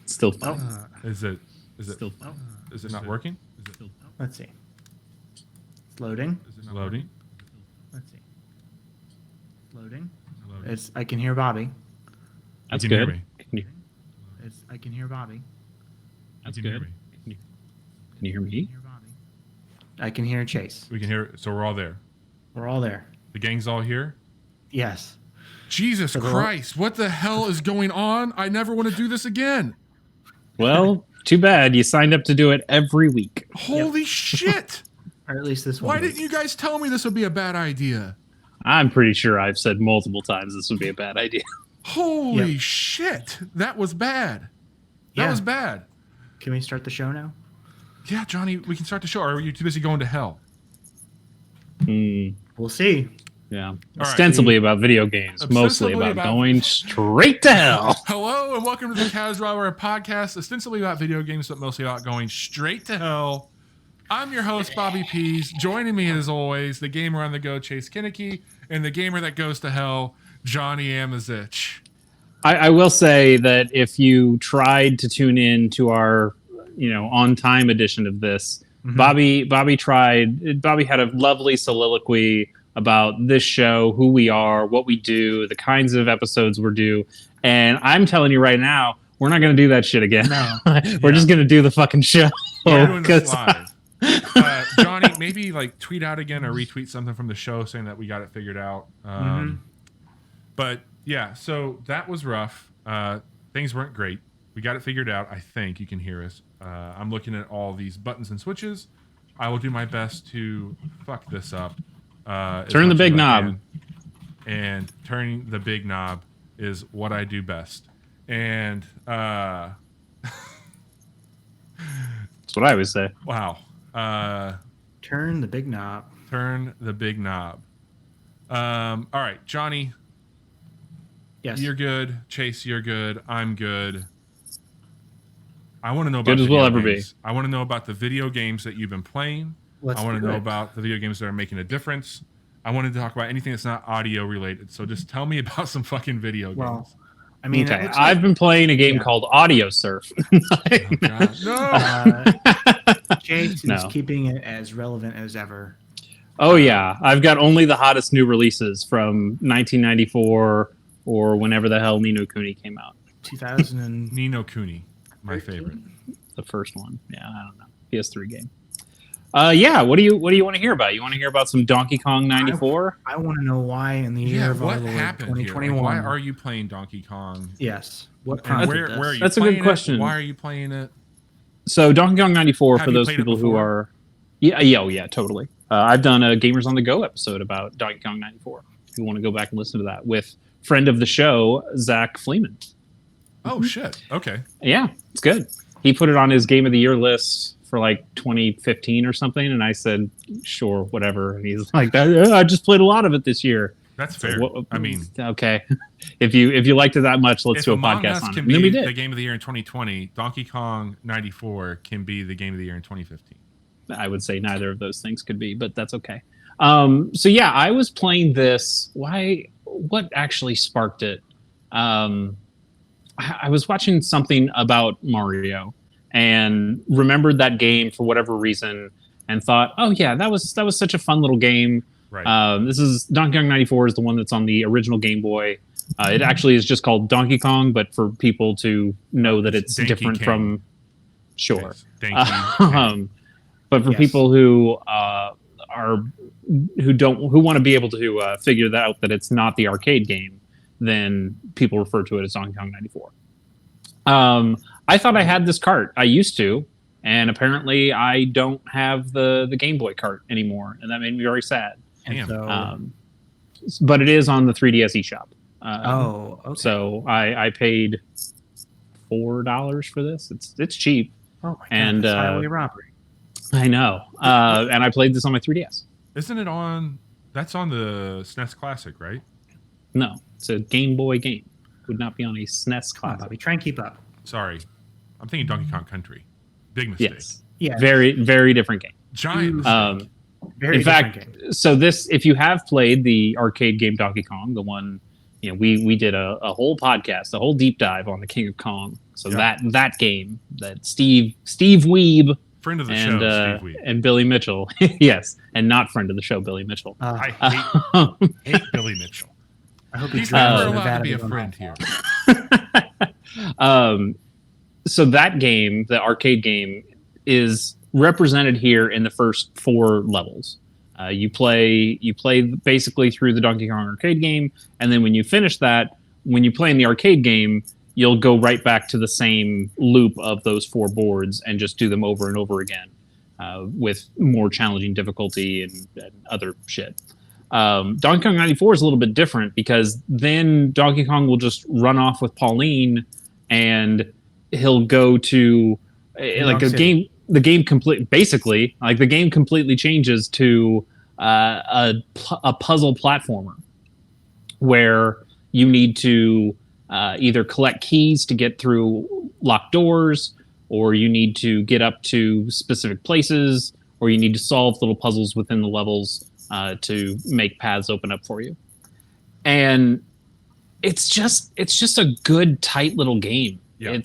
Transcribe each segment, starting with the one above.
Still fun. Is it still fun? Is it not working? Let's see. It's loading. Is it loading? Let's see. Loading. I can hear Bobby. That's You can hear good. me. I can hear Bobby. That's You can hear good. me. Can you hear me? I can hear Chase. We can hear. So we're all there. We're all there. The gang's all here. Yes. Jesus Christ! What the hell is going on? I never want to do this again. Well, too bad. You signed up to do it every week. Holy shit! Or at least this one. Why didn't you guys tell me this would be a bad idea? I'm pretty sure I've said multiple times this would be a bad idea. Holy shit! That was bad. That was bad. Can we start the show now? Yeah, Johnny, we can start the show. Or are you too busy going to hell? We'll see. Yeah. right. Ostensibly about video games, mostly about going straight to hell. Hello and welcome to the Casual Hour podcast, ostensibly about video games, but mostly about going straight to hell. I'm your host, Bobby Pease. Joining me as always, the gamer on the go, Chase Kinnicky, and the gamer that goes to hell, Johnny Amazich. I will say that if you tried to tune in to our, on time edition of this, Bobby had a lovely soliloquy about this show, who we are, what we do, the kinds of episodes we're due. And I'm telling you right now, we're not going to do that shit again. No. We're just going to do the fucking show. We're doing this live. Johnny, maybe tweet out again or retweet something from the show saying that we got it figured out. But yeah, so that was rough. Things weren't great. We got it figured out. I think you can hear us. I'm looking at all these buttons and switches. I will do my best to fuck this up. Turn the big knob. And turning the big knob is what I do best. And that's what I would say. Wow. Turn the big knob. Turn the big knob. All right, Johnny. Yes. You're good. Chase, you're good. I'm good. I want to know about good as we'll ever be. I want to know about the video games that you've been playing. I want to know about the video games that are making a difference. I wanted to talk about anything that's not audio related. So just tell me about some fucking video games. Well, I mean, okay. I've been playing a game called Audio Surf. No. Chase is keeping it as relevant as ever. Oh yeah, I've got only the hottest new releases from 1994 or whenever the hell Ni no Kuni came out. 2000 and Ni no Kuni, my favorite. The first one. Yeah, I don't know. PS3 game. Yeah, what do you want to hear about? You want to hear about some Donkey Kong 94? I want to know why in the year of our Lord 2021. Why are you playing Donkey Kong? Yes. Where are you That's a playing good question. Why are you playing it? So Donkey Kong 94 Have for you those played it people who before? are yeah, totally. I've done a Gamers on the Go episode about Donkey Kong 94. If you want to go back and listen to that with friend of the show, Zach Fleeman. Oh shit. Okay. Yeah, it's good. He put it on his Game of the Year list for 2015 or something, and I said, sure, whatever. And he's like, I just played a lot of it this year. That's fair. I mean, okay. If you liked it that much, let's do a podcast on it. Can be the Game of the Year in 2020. Donkey Kong 94 can be the Game of the Year in 2015. I would say neither of those things could be, but that's okay. So yeah, I was playing this. What actually sparked it? I was watching something about Mario and remembered that game for whatever reason and thought, oh yeah, that was such a fun little game. Right. This is Donkey Kong 94 is the one that's on the original Game Boy. It actually is just called Donkey Kong, but for people to know that it's different from, sure. But for people who want to be able to figure that out, that it's not the arcade game, then people refer to it as Donkey Kong 94. I thought I had this cart. I used to, and apparently I don't have the Game Boy cart anymore, and that made me very sad. Damn. But it is on the 3DS eShop. Okay. So I paid $4 for this. It's cheap. Oh my god! And that's highway robbery. I know. And I played this on my 3DS. Isn't it on? That's on the SNES Classic, right? No, it's a Game Boy game. Would not be on a SNES Classic. Bobby, try and keep up. Sorry, I'm thinking Donkey Kong Country. Big mistake. Yes. Yeah. Very, very different game. Giant mistake. Very in fact, game. so this, if you have played the arcade game Donkey Kong, the one we did a whole podcast, a whole deep dive on the King of Kong. So that game that Steve Weeb, friend of the show, Steve Weeb, and Billy Mitchell, yes, and not friend of the show, Billy Mitchell. I hate Billy Mitchell. I hope he's never allowed to be a friend here. So that game, the arcade game, is represented here in the first 4 levels. You play basically through the Donkey Kong arcade game, and then when you finish that, when you play in the arcade game, you'll go right back to the same loop of those 4 boards and just do them over and over again, with more challenging difficulty and other shit. Donkey Kong 94 is a little bit different because then Donkey Kong will just run off with Pauline, and he'll go to the game completely changes to a puzzle platformer where you need to either collect keys to get through locked doors, or you need to get up to specific places, or you need to solve little puzzles within the levels to make paths open up for you. And it's just a good, tight little game. Yeah.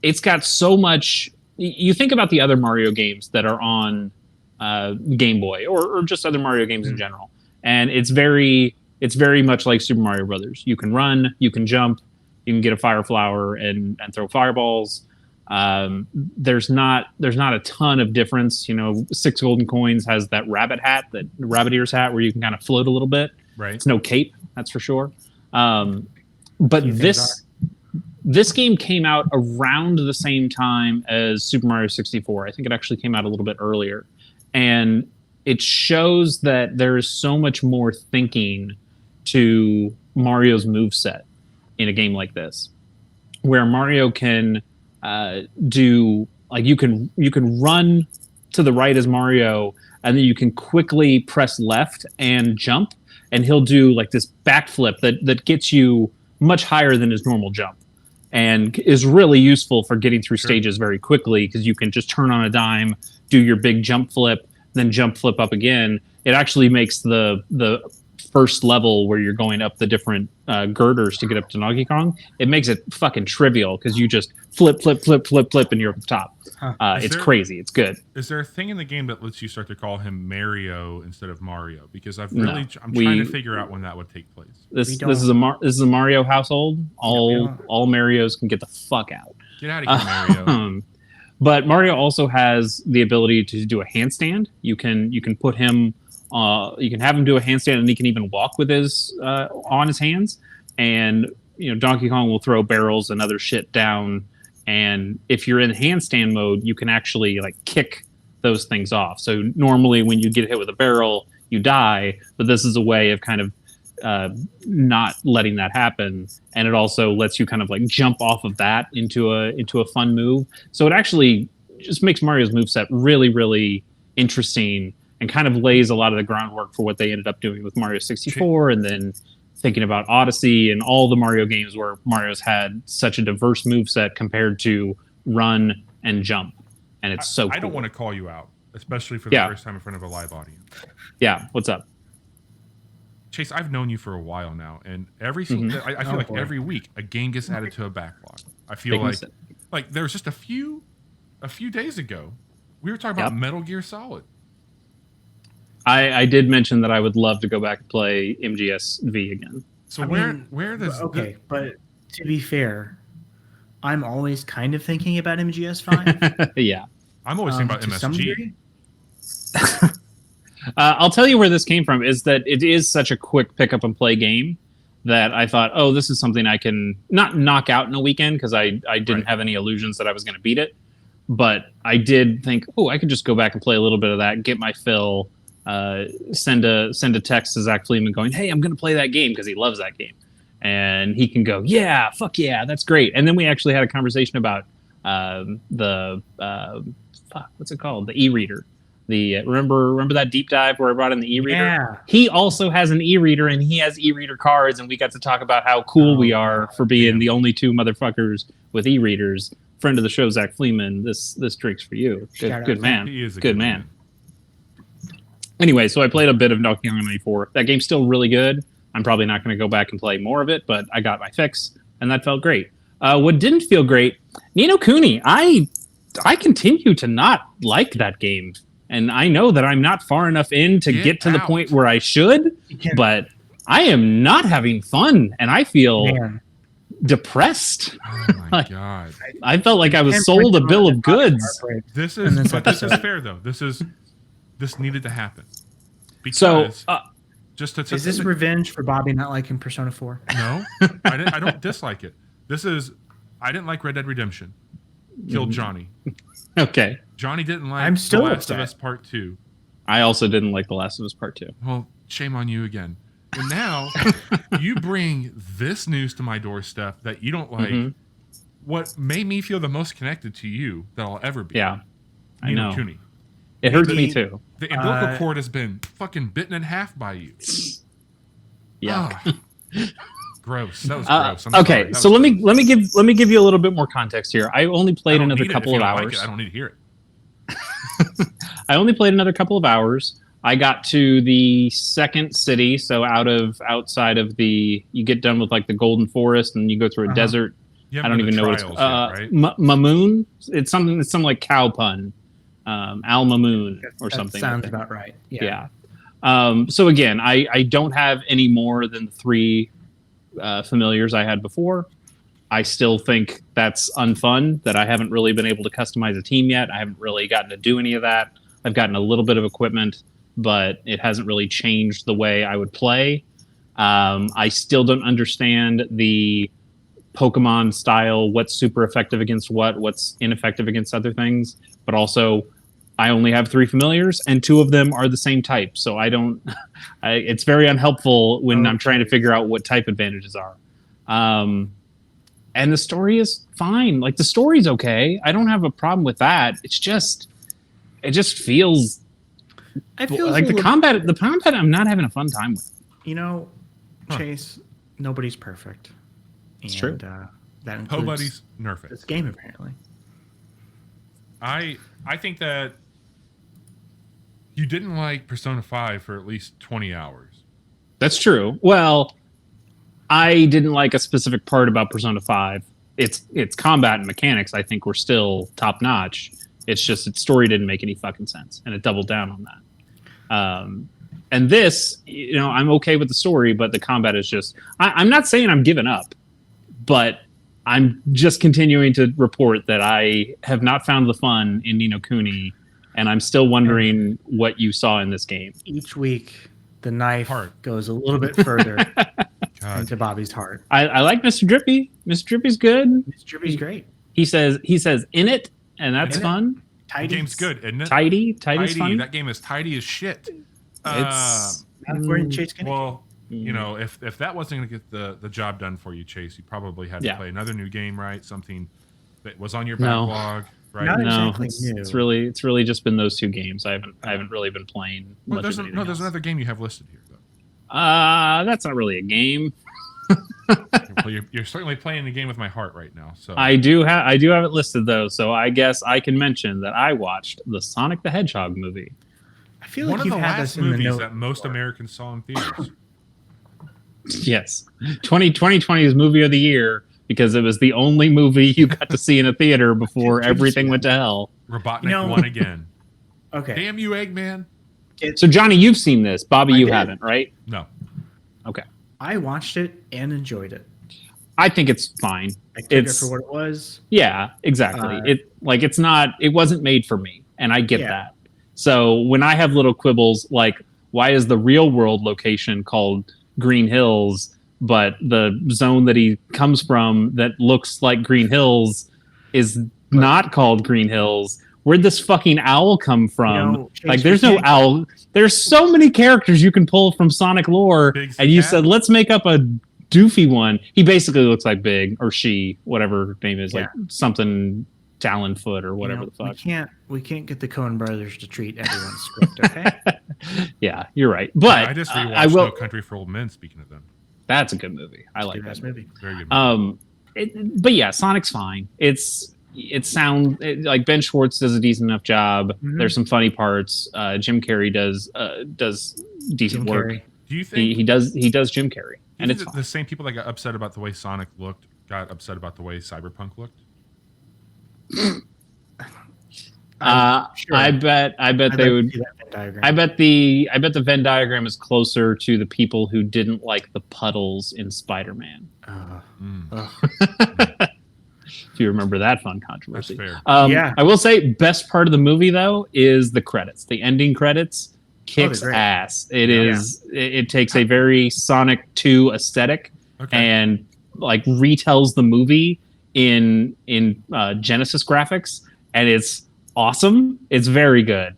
It's got so much. You think about the other Mario games that are on Game Boy or just other Mario games in general, and it's very much like Super Mario Brothers. You can run, you can jump, you can get a fire flower and throw fireballs. There's not a ton of difference. 6 Golden Coins has that rabbit ears hat where you can kind of float a little bit. Right. It's no cape, that's for sure. But this game came out around the same time as Super Mario 64. I think it actually came out a little bit earlier. And it shows that there is so much more thinking to Mario's moveset in a game like this, where Mario can do, like, you can run to the right as Mario, and then you can quickly press left and jump, and he'll do like this backflip that gets you much higher than his normal jump, and is really useful for getting through stages very quickly, because you can just turn on a dime, do your big jump flip, then jump flip up again. It actually makes the first level where you're going up the different girders to get up to Donkey Kong, it makes it fucking trivial, because you just flip, and you're up the top. It's crazy. It's good. Is there a thing in the game that lets you start to call him Mario instead of Mario? Because I'm trying to figure out when that would take place. This is a Mario household. All Marios can get the fuck out. Get out of here, Mario. But Mario also has the ability to do a handstand. You can put him. You can have him do a handstand, and he can even walk with his on his hands. And Donkey Kong will throw barrels and other shit down. And if you're in handstand mode, you can actually like kick those things off. So normally when you get hit with a barrel, you die. But this is a way of kind of not letting that happen. And it also lets you kind of like jump off of that into a fun move. So it actually just makes Mario's moveset really, really interesting, and kind of lays a lot of the groundwork for what they ended up doing with Mario 64, and then thinking about Odyssey and all the Mario games where Mario's had such a diverse moveset compared to run and jump. And it's so cool. I don't want to call you out, especially for the first time in front of a live audience. Yeah, what's up? Chase, I've known you for a while now, and every single I feel like every week a game gets added to a backlog. I feel like there was just a few days ago we were talking about Metal Gear Solid. I did mention that I would love to go back and play MGS-V again. So where does but to be fair, I'm always kind of thinking about MGS5. Yeah, I'm always thinking about MSG. I'll tell you where this came from. Is that it is such a quick pick up and play game that I thought, oh, this is something I can not knock out in a weekend, because I didn't have any illusions that I was going to beat it. But I did think, oh, I could just go back and play a little bit of that, get my fill. Send a text to Zach Fleeman going, hey, I'm going to play that game, because he loves that game. And he can go, yeah, fuck yeah, that's great. And then we actually had a conversation about what's it called? The e-reader. Remember that deep dive where I brought in the e-reader? Yeah. He also has an e-reader, and he has e-reader cards, and we got to talk about how cool we are for being the only 2 motherfuckers with e-readers. Friend of the show, Zach Fleeman, this drink's for you. Good man. He is a good man. Anyway, so I played a bit of Donkey Kong 94. That game's still really good. I'm probably not going to go back and play more of it, but I got my fix, and that felt great. What didn't feel great, Ni no Kuni. I continue to not like that game, and I know that I'm not far enough in to get to the point where I should, but I am not having fun, and I feel depressed. Oh my god! I felt like I was sold a bill of goods. This is fair though. This needed to happen. Because is this revenge for Bobby not liking Persona 4? No, I don't dislike it. I didn't like Red Dead Redemption. Killed Johnny. Okay. Johnny didn't like The Last of Us Part 2. I also didn't like The Last of Us Part 2. Well, shame on you again. And now you bring this news to my doorstep that you don't like. What made me feel the most connected to you that I'll ever be. Yeah, I know. Kuni. It hurts me too. The umbilical cord has been fucking bitten in half by you. Yeah. Gross. That was gross. Okay, so let me give you a little bit more context here. I only played another couple of hours. I don't need to hear it. I only played another couple of hours. I got to the second city, so outside of you get done with like the Golden Forest, and you go through a desert. I don't even know what it's right? Mamoon. It's some like cow pun. Al Mamoon or something. Sounds about right. Yeah. So again, I don't have any more than 3 familiars I had before. I still think that's unfun, that I haven't really been able to customize a team yet. I haven't really gotten to do any of that. I've gotten a little bit of equipment, but it hasn't really changed the way I would play. I still don't understand the Pokemon style, what's super effective against what's ineffective against other things. But also, I only have 3 familiars, and 2 of them are the same type. So I don't. It's very unhelpful when I'm trying to figure out what type advantages are. And the story is fine. Like, the story's okay. I don't have a problem with that. It just feels. Like the combat. The combat, I'm not having a fun time with. Chase, nobody's perfect. It's true. That includes nobody's nerf it. This game, apparently. I think that you didn't like Persona 5 for at least 20 hours. That's true. Well, I didn't like a specific part about Persona 5. Its combat and mechanics, I think, were still top notch. It's just its story didn't make any fucking sense, and it doubled down on that. And this, I'm okay with the story, but the combat is just. I'm not saying I'm giving up, but I'm just continuing to report that I have not found the fun in Ni no Kuni, and I'm still wondering what you saw in this game. Each week, the knife goes a little bit further into Bobby's heart. I like Mr. Drippy. Mr. Drippy's good. Mr. Drippy's great. He says in it, and that's fun. The game's good, isn't it? Tidy's fun. That game is tidy as shit. It's according to Chase Kennedy. Well, if that wasn't going to get the job done for you, Chase, you probably had to play another new game, right? Something that was on your backlog, right? Not no, exactly new. It's really just been those 2 games. I haven't really been playing. Well, there's another game you have listed here, though. That's not really a game. Well, you're certainly playing the game with my heart right now. So I do have it listed though. So I guess I can mention that I watched the Sonic the Hedgehog movie. I feel like one of you've the had last this in the movies note that most Americans saw in theaters. Yes, 2020's movie of the year because it was the only movie you got to see in a theater before everything went to hell. Robotnik won again. Okay. Damn you, Eggman. So Johnny, you've seen this. Bobby, you haven't, right? No. Okay. I watched it and enjoyed it. I think it's fine. I took it for what it was. Yeah, exactly. It wasn't made for me, and I get that. So when I have little quibbles like, why is the real world location called Green Hills, but the zone that he comes from that looks like Green Hills is not called Green Hills? Where'd this fucking owl come from? Chase, there's no owl. There's so many characters you can pull from Sonic lore, and you said, let's make up a doofy one. He basically looks like Big, or she, whatever her name is, like something Talonfoot or whatever the fuck. We can't get the Coen brothers to treat everyone's script, okay? Yeah, you're right. But I just rewatched No Country for Old Men, speaking of them. That's a good movie. I like that movie. Very good movie. But yeah, Sonic's fine. Like Ben Schwartz does a decent enough job. There's some funny parts. Jim Carrey does decent work. Do you think he does Jim Carrey, and it's the same people that got upset about the way Sonic looked got upset about the way Cyberpunk looked? Sure. I bet they would. I bet the Venn diagram is closer to the people who didn't like the puddles in Spider-Man. If you remember that fun controversy. That's fair. I will say, best part of the movie though is the credits. The ending credits kicks ass. It is. It takes a very Sonic 2 aesthetic and like retells the movie in Genesis graphics, and it's awesome. It's very good.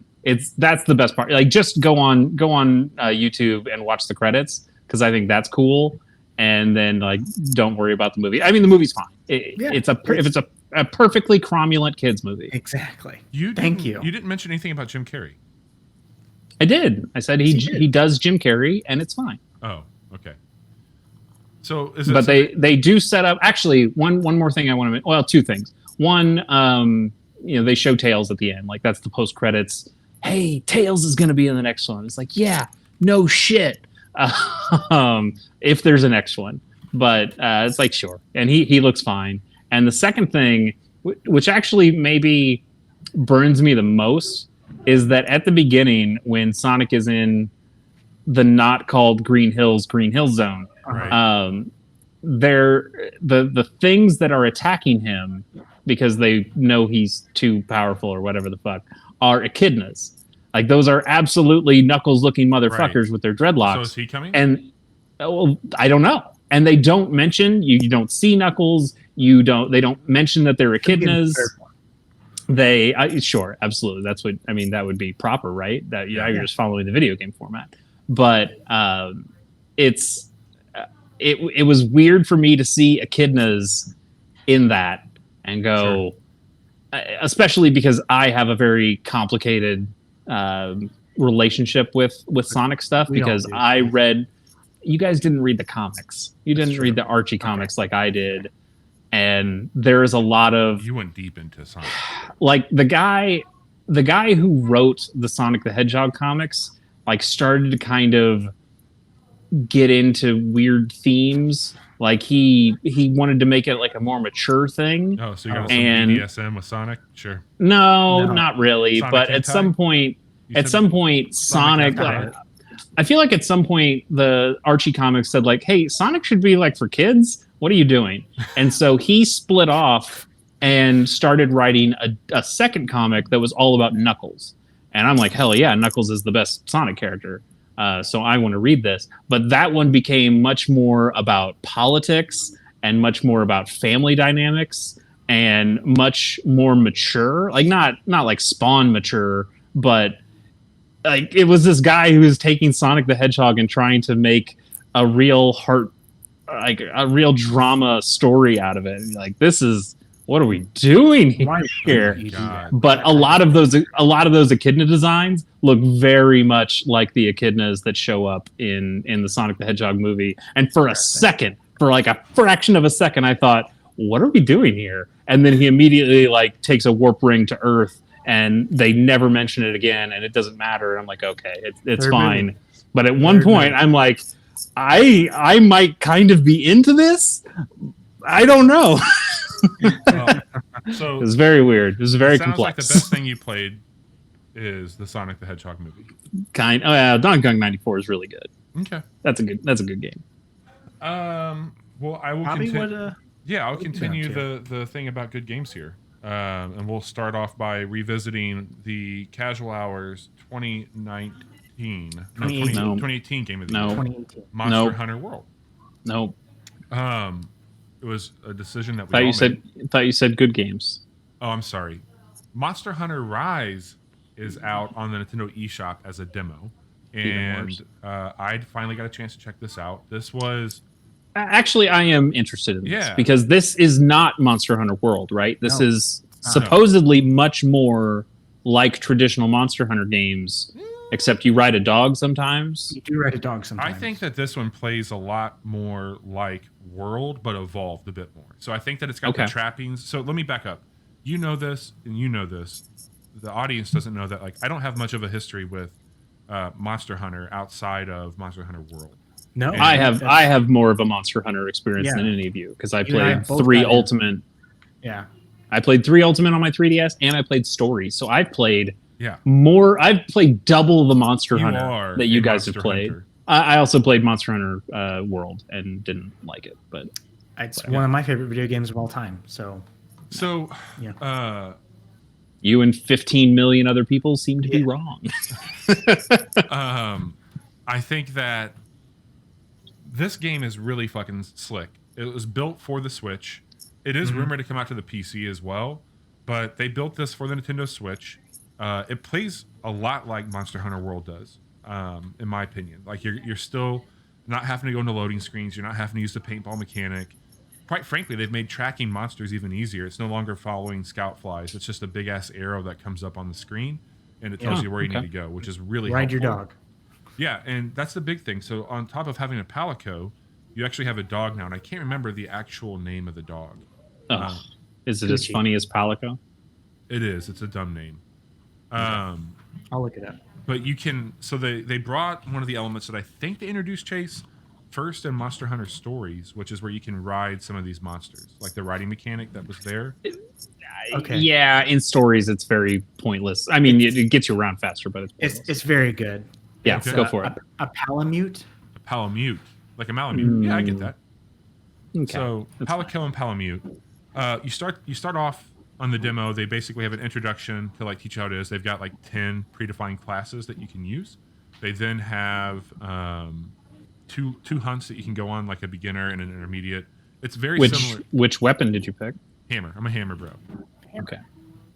That's the best part. Like, just go on YouTube and watch the credits, because I think that's cool. And then, like, don't worry about the movie. I mean, the movie's fine. If it's a perfectly cromulent kids movie. Exactly. Thank you. You didn't mention anything about Jim Carrey. I did. I said he does Jim Carrey, and it's fine. Oh, okay. So they do set up. Actually, one more thing I want to mention. Well, two things. One, they show Tails at the end. Like, that's the post credits. Hey, Tails is going to be in the next one. It's like, yeah, no shit. If there's a next one, but it's like, sure. And he looks fine. And the second thing, which actually maybe burns me the most, is that at the beginning, when Sonic is in the not called Green Hills zone, right. The things that are attacking him, because they know he's too powerful or whatever the fuck, are echidnas. Like, those are absolutely Knuckles-looking motherfuckers with their dreadlocks. So is he coming? And I don't know. And they don't mention, you don't see Knuckles. They don't mention that they're echidnas. Sure, absolutely. That's what I mean. That would be proper, right? That you're just following the video game format. But it was weird for me to see echidnas in that and go, especially because I have a very complicated relationship with Sonic stuff, because I read. You guys didn't read the comics. You didn't read the Archie comics like I did. And there is a lot of... You went deep into Sonic. Like, the guy who wrote the Sonic the Hedgehog comics, like, started to kind of get into weird themes. Like, he wanted to make it like a more mature thing. Oh, so you got some BDSM with Sonic? Sure. No, not really. Sonic, but at some point, Sonic... I feel like at some point the Archie comics said, like, hey, Sonic should be like for kids. What are you doing? And so he split off and started writing a second comic that was all about Knuckles. And I'm like, hell yeah, Knuckles is the best Sonic character. So I want to read this. But that one became much more about politics and much more about family dynamics and much more mature. Like, not like Spawn mature, but like, it was this guy who was taking Sonic the Hedgehog and trying to make a real real drama story out of it. Like, what are we doing here? But a lot of those echidna designs look very much like the echidnas that show up in the Sonic the Hedgehog movie. And for a second, for like a fraction of a second, I thought, what are we doing here? And then he immediately like takes a warp ring to Earth, and they never mention it again, and it doesn't matter. And I'm like, okay, it's fine. Movie. But at one point, I'm like, I might kind of be into this. I don't know. So it was very weird. It was very complex. Sounds like the best thing you played is the Sonic the Hedgehog movie. Donkey Kong 94 is really good. Okay, that's a good game. Well, I will continue. I'll continue the thing about good games here. And we'll start off by revisiting the Casual Hours 2018 game of the year. 2018. Monster Hunter World. Nope. It was a decision that we thought you said good games. Oh, I'm sorry. Monster Hunter Rise is out on the Nintendo eShop as a demo. And I finally got a chance to check this out. This was... Actually, I am interested in this because this is not Monster Hunter World, right? This is supposedly much more like traditional Monster Hunter games, except you ride a dog sometimes. You do ride a dog sometimes. I think that this one plays a lot more like World, but evolved a bit more. So I think that it's got the trappings. So let me back up. You know this, and you know this. The audience doesn't know that. Like, I don't have much of a history with Monster Hunter outside of Monster Hunter World. No, And I have more of a Monster Hunter experience than any of you because I You and I played both 3 got in. Ultimate. Yeah. I played 3 Ultimate on my 3DS, and I played Stories. So I've played Yeah. more. I've played double the Monster You Hunter are that you a guys have Monster played. Hunter. I also played Monster Hunter World and didn't like it, but It's one of my favorite video games of all time. So Yeah. You and 15 million other people seem to be wrong. I think that this game is really fucking slick. It was built for the Switch. It is rumored to come out to the PC as well, but they built this for the Nintendo Switch. It plays a lot like Monster Hunter World does, in my opinion. Like you're still not having to go into loading screens. You're not having to use the paintball mechanic. Quite frankly, they've made tracking monsters even easier. It's no longer following scout flies. It's just a big ass arrow that comes up on the screen, and it tells you where you need to go, which is really ride helpful. your dog. Yeah, and that's the big thing. So on top of having a palico, you actually have a dog now, and I can't remember the actual name of the dog. Is it as funny as Palico? It is. It's a dumb name. I'll look it up. But you can. So they brought one of the elements that I think they introduced Chase first in Monster Hunter Stories, which is where you can ride some of these monsters, like the riding mechanic that was there. Okay. Yeah, in Stories it's very pointless. I mean, it gets you around faster, but It's very good. Yeah, It's go for it. A Palamute. A Palamute, like a Malamute. Yeah, I get that. Okay. So Palico and Palamute. You start off on the demo. They basically have an introduction to like teach you how it is. They've got like 10 predefined classes that you can use. They then have two hunts that you can go on, like a beginner and an intermediate. It's very similar. Which weapon did you pick? Hammer. I'm a hammer bro. Okay.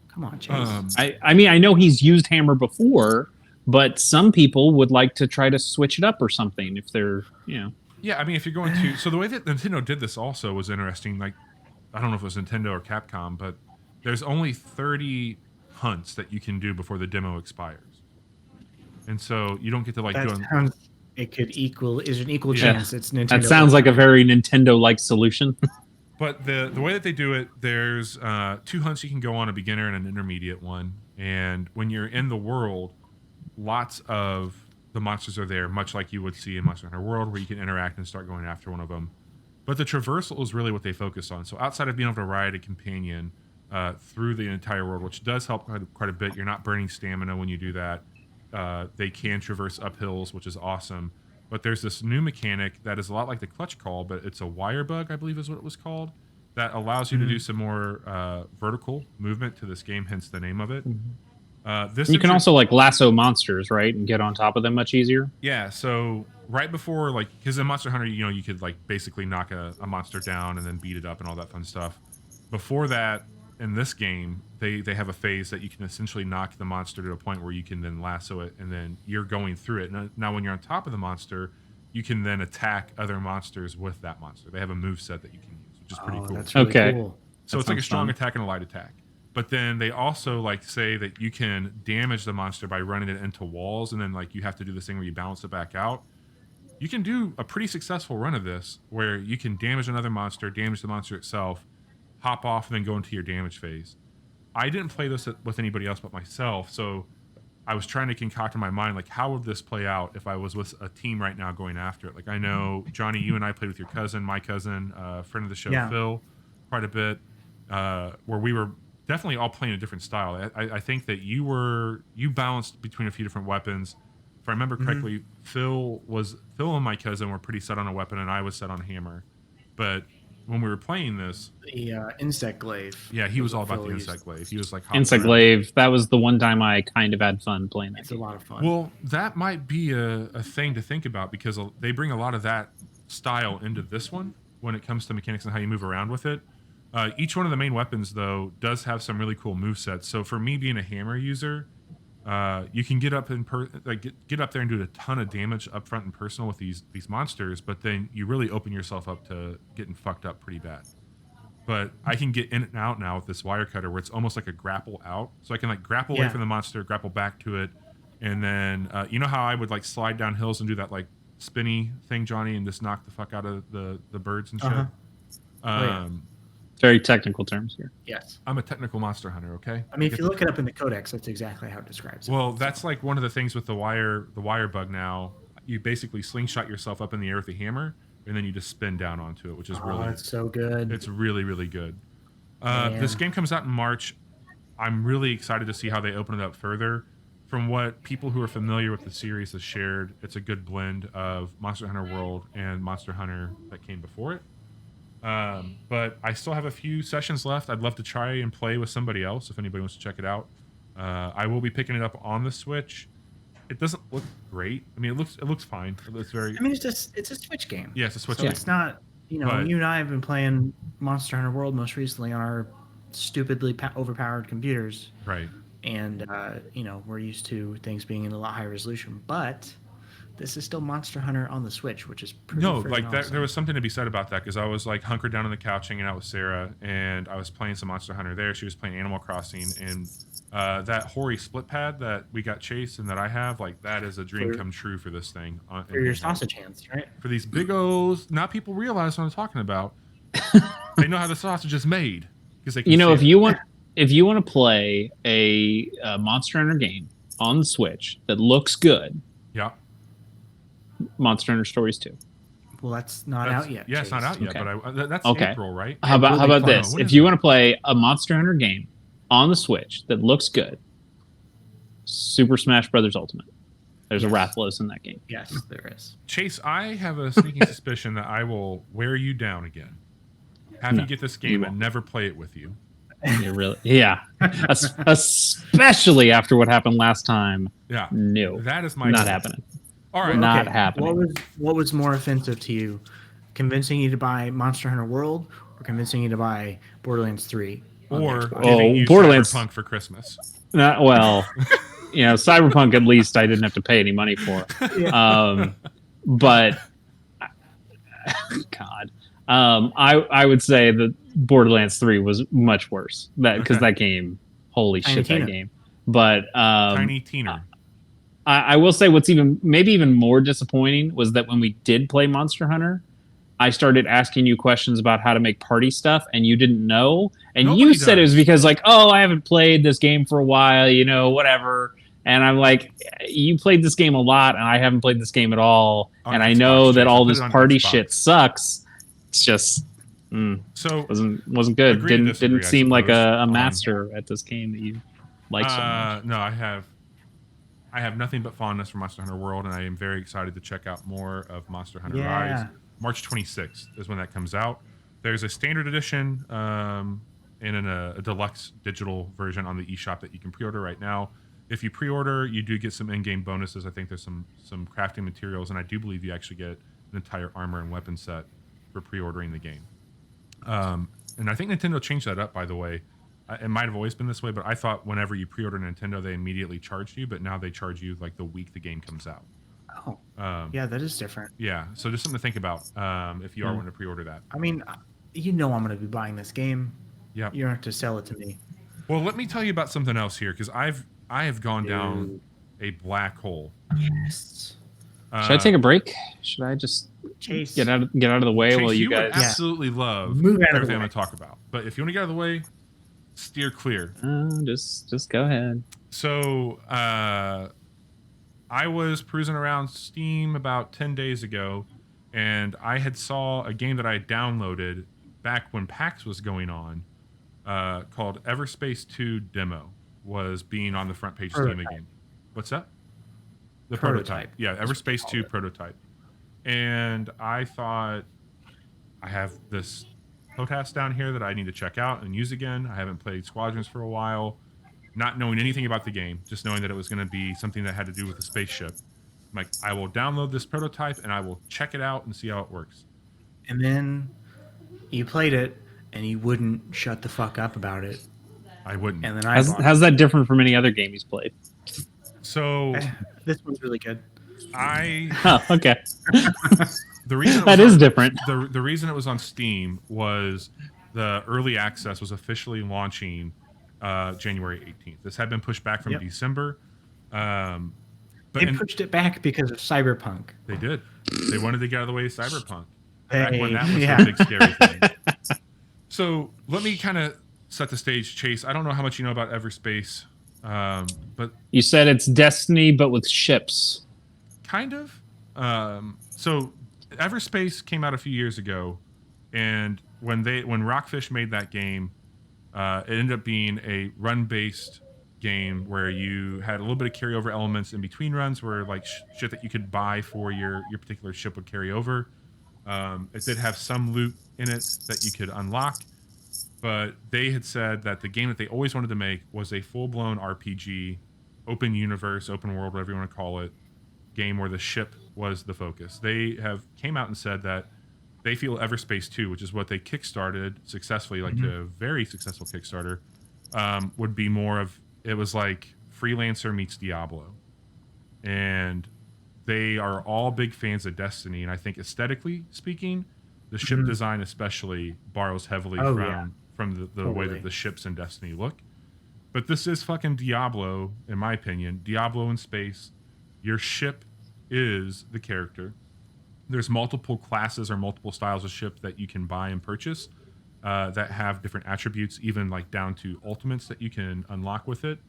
Come on, Chase. I mean, I know he's used hammer before, but some people would like to try to switch it up or something if they're, Yeah, I mean, if you're going to... So the way that Nintendo did this also was interesting. Like, I don't know if it was Nintendo or Capcom, but there's only 30 hunts that you can do before the demo expires. And so you don't get to, like, go... It could is an equal chance. It's Nintendo. That sounds like a very Nintendo-like solution. But the way that they do it, there's 2 hunts you can go on, a beginner and an intermediate one. And when you're in the world, lots of the monsters are there, much like you would see in Monster Hunter World, where you can interact and start going after one of them. But the traversal is really what they focus on. So outside of being able to ride a companion through the entire world, which does help quite a bit, you're not burning stamina when you do that. They can traverse up hills, which is awesome. But there's this new mechanic that is a lot like the clutch call, but it's a wire bug, I believe is what it was called, that allows you to do some more vertical movement to this game, hence the name of it. You can also like lasso monsters, right, and get on top of them much easier. Yeah, so right before, like, because in Monster Hunter, you could like basically knock a monster down and then beat it up and all that fun stuff. Before that, in this game, they have a phase that you can essentially knock the monster to a point where you can then lasso it, and then you're going through it. Now when you're on top of the monster, you can then attack other monsters with that monster. They have a move set that you can use, which is pretty cool. That's really cool. So it's like a strong attack and a light attack. But then they also like say that you can damage the monster by running it into walls, and then like you have to do this thing where you balance it back out. You can do a pretty successful run of this where you can damage another monster, damage the monster itself, hop off, and then go into your damage phase. I didn't play this with anybody else but myself, so I was trying to concoct in my mind, like, how would this play out if I was with a team right now going after it? Like, I know, Johnny, you and I played with your cousin, my cousin, friend of the show, Phil, quite a bit, where we were definitely all playing a different style. I think that you balanced between a few different weapons. If I remember correctly, Phil and my cousin were pretty set on a weapon, and I was set on hammer. But when we were playing this, the insect glaive. Yeah, he was all about the insect glaive. He was like insect glaive. That was the one time I kind of had fun playing that. It's a lot of fun. Well, that might be a thing to think about, because they bring a lot of that style into this one when it comes to mechanics and how you move around with it. Each one of the main weapons, though, does have some really cool movesets. So for me, being a hammer user, you can get up get up there and do a ton of damage up front and personal with these monsters, but then you really open yourself up to getting fucked up pretty bad. But I can get in and out now with this wire cutter, where it's almost like a grapple out. So I can like grapple away from the monster, grapple back to it, and then you know how I would like slide down hills and do that like spinny thing, Johnny, and just knock the fuck out of the birds and shit. Very technical terms here. Yes. I'm a technical monster hunter. Okay. I mean, if you look it up in the codex, that's exactly how it describes it. Well, that's like one of the things with the wire bug now. You basically slingshot yourself up in the air with a hammer, and then you just spin down onto it, which is it's so good. It's really, really good. This game comes out in March. I'm really excited to see how they open it up further. From what people who are familiar with the series have shared, it's a good blend of Monster Hunter World and Monster Hunter that came before it. But I still have a few sessions left. I'd love to try and play with somebody else if anybody wants to check it out. I will be picking it up on the Switch. It doesn't look great. I mean, it looks fine. It's very. I mean, it's a Switch game. Yeah, it's a Switch so game. It's not. You and I have been playing Monster Hunter World most recently on our stupidly overpowered computers. Right. And we're used to things being in a lot higher resolution, but this is still Monster Hunter on the Switch, which is pretty like that. awesome. There was something to be said about that because I was like hunkered down on the couch hanging out with Sarah, and I was playing some Monster Hunter there. She was playing Animal Crossing, and that Hori split pad that we got chased and that I have, like that is a dream come true for this thing. For your sausage hands, right? For these big O's. Not people realize what I'm talking about. They know how the sausage is made because they. Can if you want to play a Monster Hunter game on the Switch that looks good. Yeah. Monster Hunter Stories 2. Well, that's not out yet. Yeah, it's not out yet, okay. but that's okay. April, right? How about this? If you want to play a Monster Hunter game on the Switch that looks good, Super Smash Brothers Ultimate. There's a Rathalos in that game. Yes, there is. Chase, I have a sneaking suspicion that I will wear you down again. Have you get this game and never play it with you. Yeah. Especially after what happened last time. Yeah. No. That is my not happening. All right. Not happening. What was more offensive to you? Convincing you to buy Monster Hunter World or convincing you to buy Borderlands 3? Or giving you Borderlands Cyberpunk for Christmas. Cyberpunk at least I didn't have to pay any money for. But God. I would say that Borderlands 3 was much worse. Because that game, holy shit, that game. But Tiny Teener. I will say what's maybe even more disappointing was that when we did play Monster Hunter, I started asking you questions about how to make party stuff, and you didn't know. And you said it was because I haven't played this game for a while, whatever. And I'm like, you played this game a lot, and I haven't played this game at all. And I know that all this party shit sucks. It's just so wasn't good. Didn't seem like a master at this game that you like so much. No, I have nothing but fondness for Monster Hunter World, and I am very excited to check out more of Monster Hunter Rise. March 26th is when that comes out. There's a standard edition and a deluxe digital version on the eShop that you can pre-order right now. If you pre-order, you do get some in-game bonuses. I think there's some crafting materials, and I do believe you actually get an entire armor and weapon set for pre-ordering the game. And I think Nintendo changed that up, by the way. It might have always been this way, but I thought whenever you pre-order Nintendo, they immediately charged you, but now they charge you like the week the game comes out. Oh, yeah, that is different. Yeah, so just something to think about if you are wanting to pre-order that. I mean, I'm going to be buying this game. Yeah, you don't have to sell it to me. Well, let me tell you about something else here, because I have gone down a black hole. Yes. Should I take a break? Should I just get out of the way while you guys? Would absolutely love everything I'm going to talk about, but if you want to get out of the way, steer clear. Just go ahead. So I was cruising around Steam about 10 days ago, and I had saw a game that I had downloaded back when PAX was going on called Everspace 2 Demo was being on the front page Steam again. What's that? The prototype. Yeah, Everspace 2 prototype. And I thought, I have this HOTAS down here that I need to check out and use again. I haven't played Squadrons for a while, not knowing anything about the game, just knowing that it was going to be something that had to do with a spaceship. I'm like, I will download this prototype and I will check it out and see how it works. And then you played it and you wouldn't shut the fuck up about it. I wouldn't. And then how's that different from any other game he's played? So this one's really good. Okay. The reason that is different. The reason it was on Steam was the early access was officially launching January 18th. This had been pushed back from December. But they pushed it back because of Cyberpunk. They did. They wanted to get out of the way of Cyberpunk. Back when that was the big scary thing. So let me kind of set the stage, Chase. I don't know how much you know about Everspace, but You said it's Destiny, but with ships. kind of. So Everspace came out a few years ago, and when Rockfish made that game, it ended up being a run-based game where you had a little bit of carryover elements in between runs, where like shit that you could buy for your particular ship would carry over. It did have some loot in it that you could unlock, but they had said that the game that they always wanted to make was a full-blown RPG, open universe, open world, whatever you want to call it, game where the ship was the focus. They have came out and said that they feel Everspace 2, which is what they kickstarted successfully, like a very successful Kickstarter, would be more of, it was like Freelancer meets Diablo. And they are all big fans of Destiny, and I think aesthetically speaking, the ship design especially borrows heavily from the way that the ships in Destiny look. But this is fucking Diablo, in my opinion. Diablo in space. Your ship is the character. There's multiple classes or multiple styles of ship that you can buy and purchase that have different attributes, even like down to ultimates that you can unlock with it.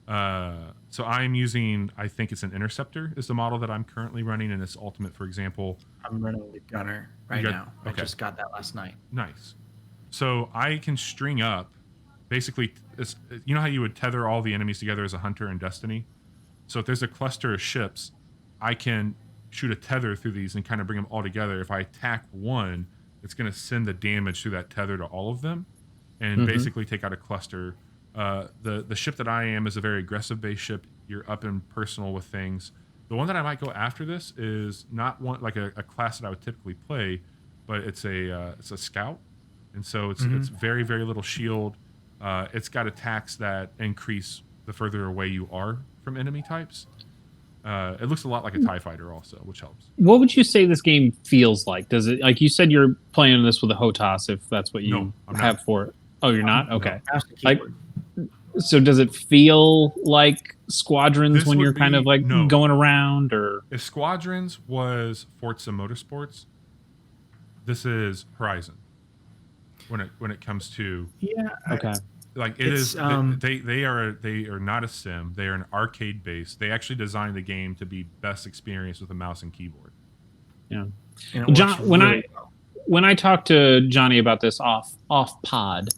So I'm using, I think it's an Interceptor is the model that I'm currently running in this ultimate, for example. I'm running the Gunner now. Okay. I just got that last night. Nice. So I can string up, basically, you know how you would tether all the enemies together as a hunter in Destiny? So if there's a cluster of ships, I can shoot a tether through these and kind of bring them all together. If I attack one, it's going to send the damage through that tether to all of them and basically take out a cluster. The ship that I am is a very aggressive base ship. You're up and personal with things. The one that I might go after this is not one like a class that I would typically play, but it's a scout, and so it's very, very little shield. It's got attacks that increase the further away you are from enemy types. It looks a lot like a TIE fighter also, which helps. What would you say this game feels like? Does it, like you said, you're playing this with a HOTAS, if that's what you have for it? Oh, you're not? Okay. Like, so does it feel like Squadrons when you're kind of like going around, or if Squadrons was Forza Motorsports, this is Horizon. When it comes to like it is they are not a sim. They are an arcade base. They actually designed the game to be best experience with a mouse and keyboard. Yeah, John. When I talked to Johnny about this off pod,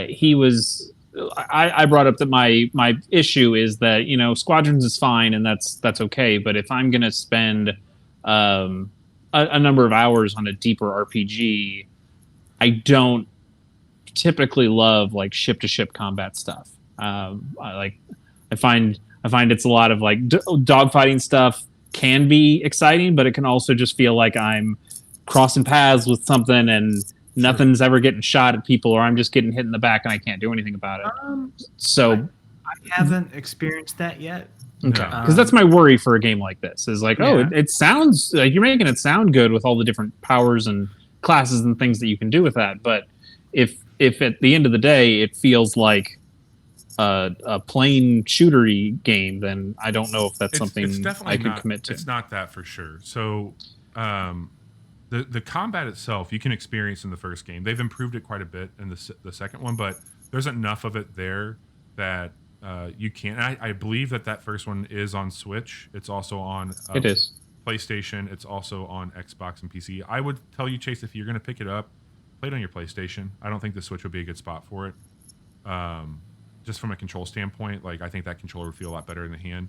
he was. I brought up that my issue is that Squadrons is fine and that's okay, but if I'm gonna spend a number of hours on a deeper RPG, I don't typically love like ship to ship combat stuff. I find it's a lot of like dogfighting stuff can be exciting, but it can also just feel like I'm crossing paths with something and nothing's ever getting shot at people, or I'm just getting hit in the back and I can't do anything about it. So I haven't experienced that yet. Okay, because that's my worry for a game like this is like, it sounds like you're making it sound good with all the different powers and classes and things that you can do with that, but if at the end of the day it feels like a plain shootery game, then I don't know if that's something I could commit to. It's not that for sure. So the combat itself you can experience in the first game. They've improved it quite a bit in the second one, but there's enough of it there that you can. I believe that first one is on Switch. It's also on it is PlayStation. It's also on Xbox and PC. I would tell you, Chase, if you're going to pick it up, play it on your PlayStation. I don't think the Switch would be a good spot for it. Just from a control standpoint, like I think that controller would feel a lot better in the hand.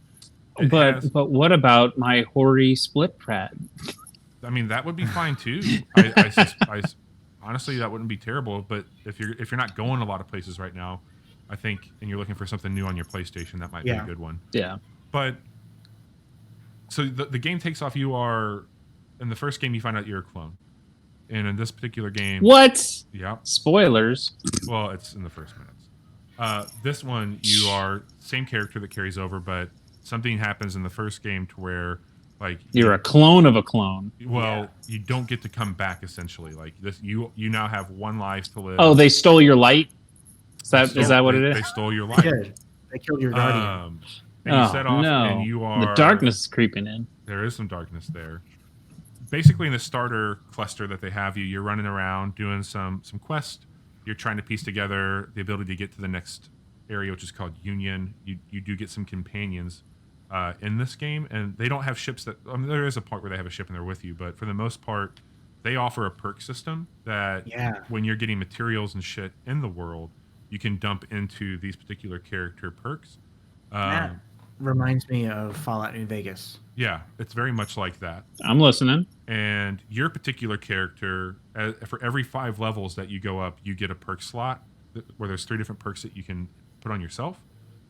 But what about my hoary split pad? I mean, that would be fine too. I honestly, that wouldn't be terrible. But if you're not going a lot of places right now, I think, and you're looking for something new on your PlayStation, that might be a good one. Yeah. But so the game takes off. You are in the first game. You find out you're a clone, and in this particular game, what? Yeah. Spoilers. Well, it's in the first minutes. This one, you are same character that carries over, but something happens in the first game to where, like, you're a clone of a clone. Well, you don't get to come back. Essentially, like this, you now have one life to live. Oh, they stole your light. Is that what it is? They stole your light. They killed your guardian. And you set off, and you are the darkness is creeping in. There is some darkness there. Basically, in the starter cluster that they have you're running around doing some quests. you're trying to piece together the ability to get to the next area, which is called Union. You do get some companions in this game, and they don't have ships that. I mean, there is a part where they have a ship and they're with you, but for the most part, they offer a perk system that when you're getting materials and shit in the world, you can dump into these particular character perks. That reminds me of Fallout New Vegas. Yeah, it's very much like that. I'm listening. And your particular character, for every 5 levels that you go up, you get a perk slot where there's 3 different perks that you can put on yourself,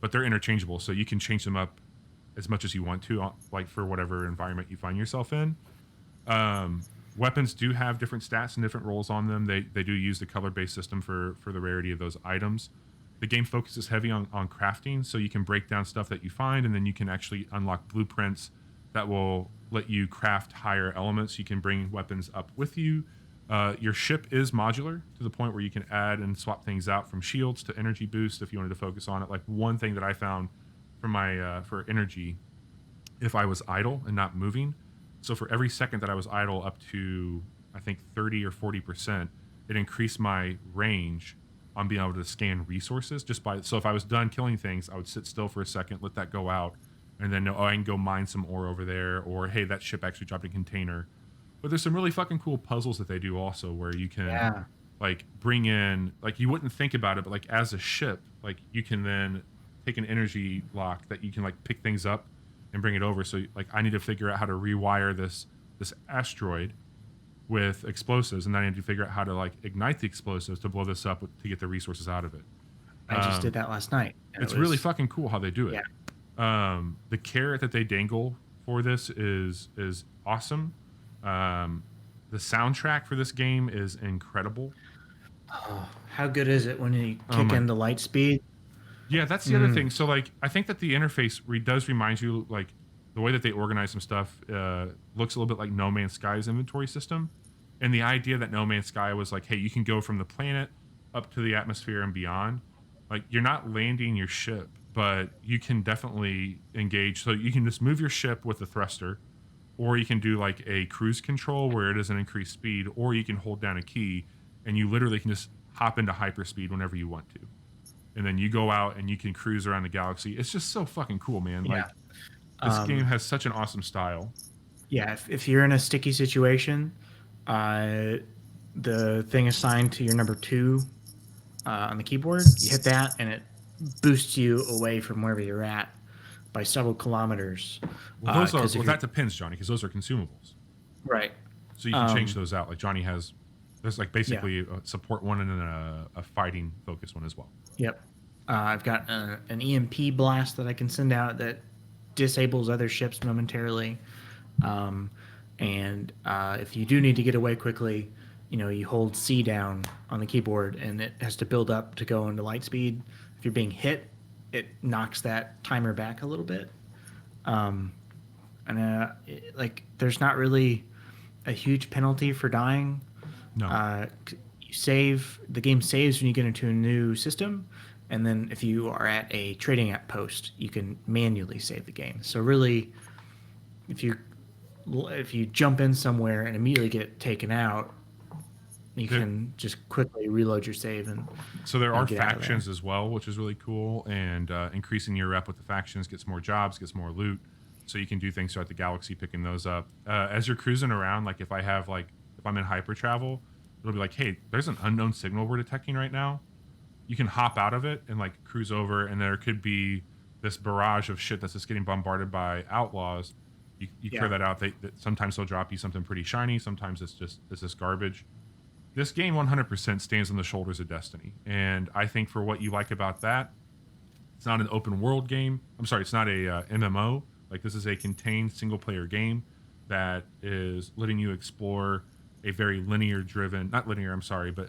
but they're interchangeable, so you can change them up as much as you want to, like for whatever environment you find yourself in. Weapons do have different stats and different roles on them. They do use the color-based system for the rarity of those items. The game focuses heavy on crafting, so you can break down stuff that you find, and then you can actually unlock blueprints that will let you craft higher elements. You can bring weapons up with you. Your ship is modular to the point where you can add and swap things out from shields to energy boost if you wanted to focus on it. Like one thing that I found for my for energy, if I was idle and not moving, so for every second that I was idle up to I think 30 or 40%, it increased my range on being able to scan resources just by. So if I was done killing things, I would sit still for a second, let that go out, and then I can go mine some ore over there, or hey, that ship actually dropped a container. But there's some really fucking cool puzzles that they do also, where you can like bring in, like you wouldn't think about it, but like as a ship, like you can then take an energy lock that you can like pick things up and bring it over. So like I need to figure out how to rewire this asteroid with explosives, and then I need to figure out how to like ignite the explosives to blow this up to get the resources out of it. I just did that last night. It's really fucking cool how they do it. The carrot that they dangle for this is awesome. The soundtrack for this game is incredible. Oh, how good is it when you kick in the light speed? Yeah, that's the other thing. So like I think that the interface does remind you, like the way that they organize some stuff looks a little bit like No Man's Sky's inventory system. And the idea that No Man's Sky was like, hey, you can go from the planet up to the atmosphere and beyond. Like you're not landing your ship, but you can definitely engage. So you can just move your ship with the thruster, or you can do like a cruise control where it is an increased speed, or you can hold down a key and you literally can just hop into hyperspeed whenever you want to. And then you go out and you can cruise around the galaxy. It's just so fucking cool, man. Like this game has such an awesome style. Yeah, if you're in a sticky situation, the thing assigned to your number 2 on the keyboard, you hit that and it boosts you away from wherever you're at by several kilometers. Well, that depends, Johnny, because those are consumables. Right. So you can change those out. Like Johnny has, there's like basically a support one and then a fighting focus one as well. Yep. I've got an EMP blast that I can send out that disables other ships momentarily. And if you do need to get away quickly, you hold C down on the keyboard and it has to build up to go into light speed. If you're being hit, it knocks that timer back a little bit. There's not really a huge penalty for dying. No. The game saves when you get into a new system, and then if you are at a trading app post, you can manually save the game. So really, if you jump in somewhere and immediately get taken out, you can just quickly reload your save. So there are factions as well, which is really cool, and increasing your rep with the factions gets more jobs, gets more loot, so you can do things throughout the galaxy picking those up. As you're cruising around, like if I'm in hyper travel, it'll be like, hey, there's an unknown signal we're detecting right now. You can hop out of it and like cruise over, and there could be this barrage of shit that's just getting bombarded by outlaws. You clear that out. Sometimes they'll drop you something pretty shiny. Sometimes it's just garbage. This game 100% stands on the shoulders of Destiny, and I think for what you like about that, it's not an open world game. I'm sorry, it's not a MMO. Like this is a contained single player game that is letting you explore a very but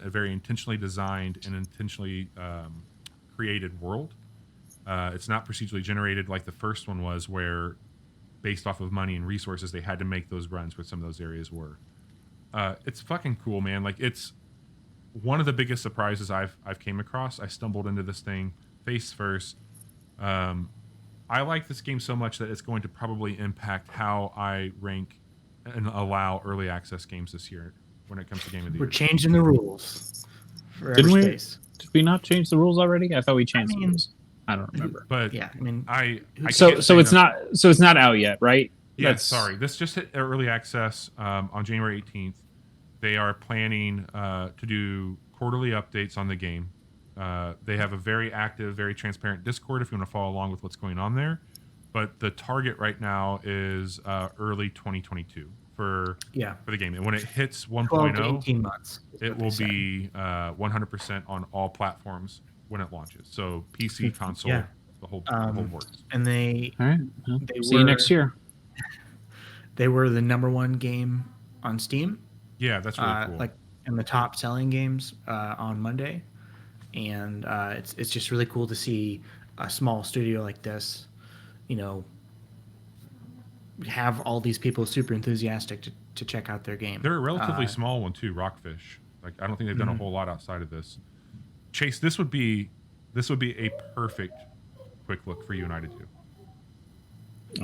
a very intentionally designed and intentionally created world. It's not procedurally generated like the first one was, where based off of money and resources, they had to make those runs where some of those areas were. It's fucking cool, man. Like it's one of the biggest surprises I've came across. I stumbled into this thing face first. I like this game so much that it's going to probably impact how I rank and allow early access games this year when it comes to Game of the Year. We're changing the rules. for Didn't we? Everspace. Did we not change the rules already? I thought we changed the mean, rules. I don't remember. But Yeah, I mean, I So can't say it's enough- not out yet, right? Yeah, That's- sorry. This just hit early access on January 18th. They are planning to do quarterly updates on the game. They have a very active, very transparent Discord if you want to follow along with what's going on there. But the target right now is early 2022 for the game. And when it hits 12 to 1.0, 18 months. it will be 100% on all platforms when it launches. So PC, console, the whole works. And they All right. Well, They see you next year. they were the #1 game on Steam, Yeah, that's really cool. like in the top selling games on Monday, and it's just really cool to see a small studio like this, have all these people super enthusiastic to check out their game. They're a relatively small one too, Rockfish. Like I don't think they've done a whole lot outside of this. Chase, this would be a perfect quick look for you and I to do.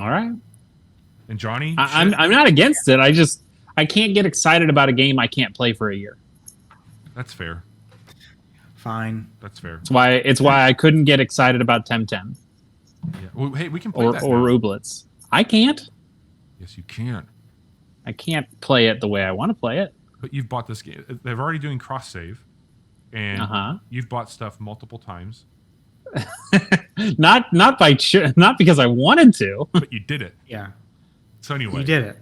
All right. And Johnny, I'm not against it. I can't get excited about a game I can't play for a year. That's fair. Fine. That's fair. It's why I couldn't get excited about Temtem Yeah. Well, hey, we can play or that or now. Rublets. I can't. Yes, you can. I can't play it the way I want to play it. But you've bought this game. They're already doing cross save, and you've bought stuff multiple times. not because I wanted to. But you did it. Yeah. So anyway, You did it.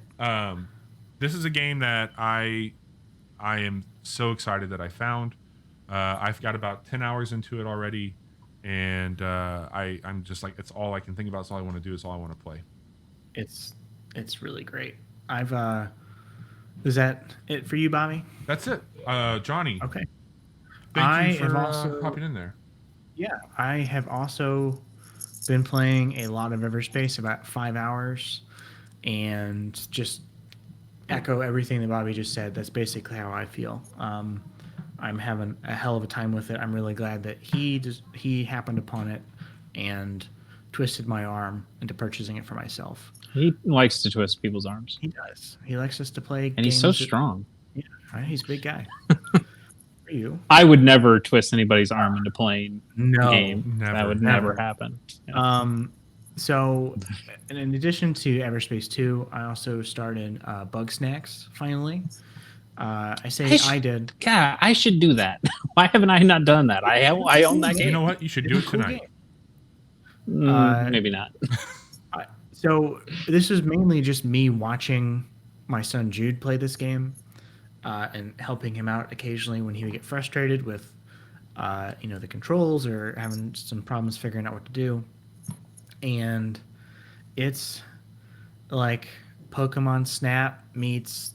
This is a game that I am so excited that I found. I've got about 10 hours into it already, and I'm just like, it's all I can think about. It's all I want to do. It's all I want to play. It's really great. Is that it for you, Bobby? That's it. Johnny, Okay. thank you for also hopping in there. Yeah, I have also been playing a lot of Everspace, about 5 hours, and just echo everything that Bobby just said. That's basically how I feel. I'm having a hell of a time with it. I'm really glad that he happened upon it and twisted my arm into purchasing it for myself. He likes to twist people's arms. He does. He likes us to play And he's so strong. Yeah, he's a big guy. For you. I would never twist anybody's arm into playing No, a game. never. That would never happen. Yeah. So, in addition to Everspace 2, I also started Bug Snacks, finally. I did. God, I should do that. Why haven't I not done that? I own that game. You know what? You should do it Cool tonight. game. Maybe not. So this is mainly just me watching my son Jude play this game and helping him out occasionally when he would get frustrated with, the controls or having some problems figuring out what to do. And it's like Pokemon Snap meets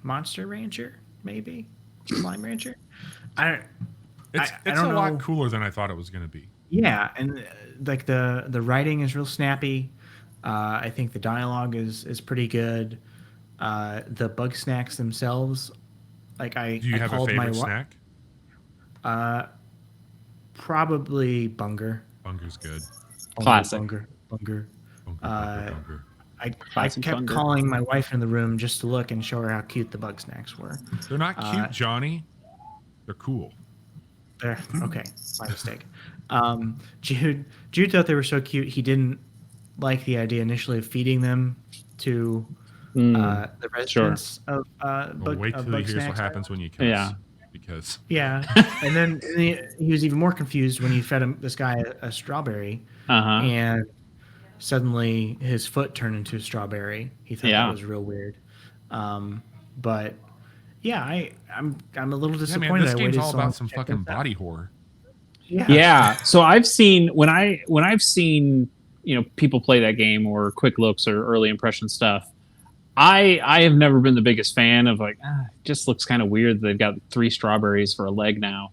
Monster Rancher, maybe Slime Rancher. It's don't a know. lot cooler than I thought it was going to be. Yeah, and like the writing is real snappy. I think the dialogue is pretty good. The bug snacks themselves, like Do you have a called favorite snack? probably Bunger. Bunger's good. Classic. Bunger. Bunger. I Classic kept Bunger. calling my wife in the room just to look and show her how cute the bug snacks were. They're not cute, Johnny. They're cool. There. Okay, my mistake. Jude thought they were so cute. He didn't like the idea initially of feeding them to the residents of Well, wait till he hears Snacks. what happens when you cuss. Yeah. Because Yeah, and then he was even more confused when you fed him this guy a strawberry, and suddenly his foot turned into a strawberry. He thought that was real weird. But yeah, I'm a little disappointed. man, this I game's waited all so long about to some check fucking this out. body horror. Yeah. So I've seen when I've seen people play that game or quick looks or early impression stuff. I have never been the biggest fan of it just looks kind of weird that they've got 3 strawberries for a leg now.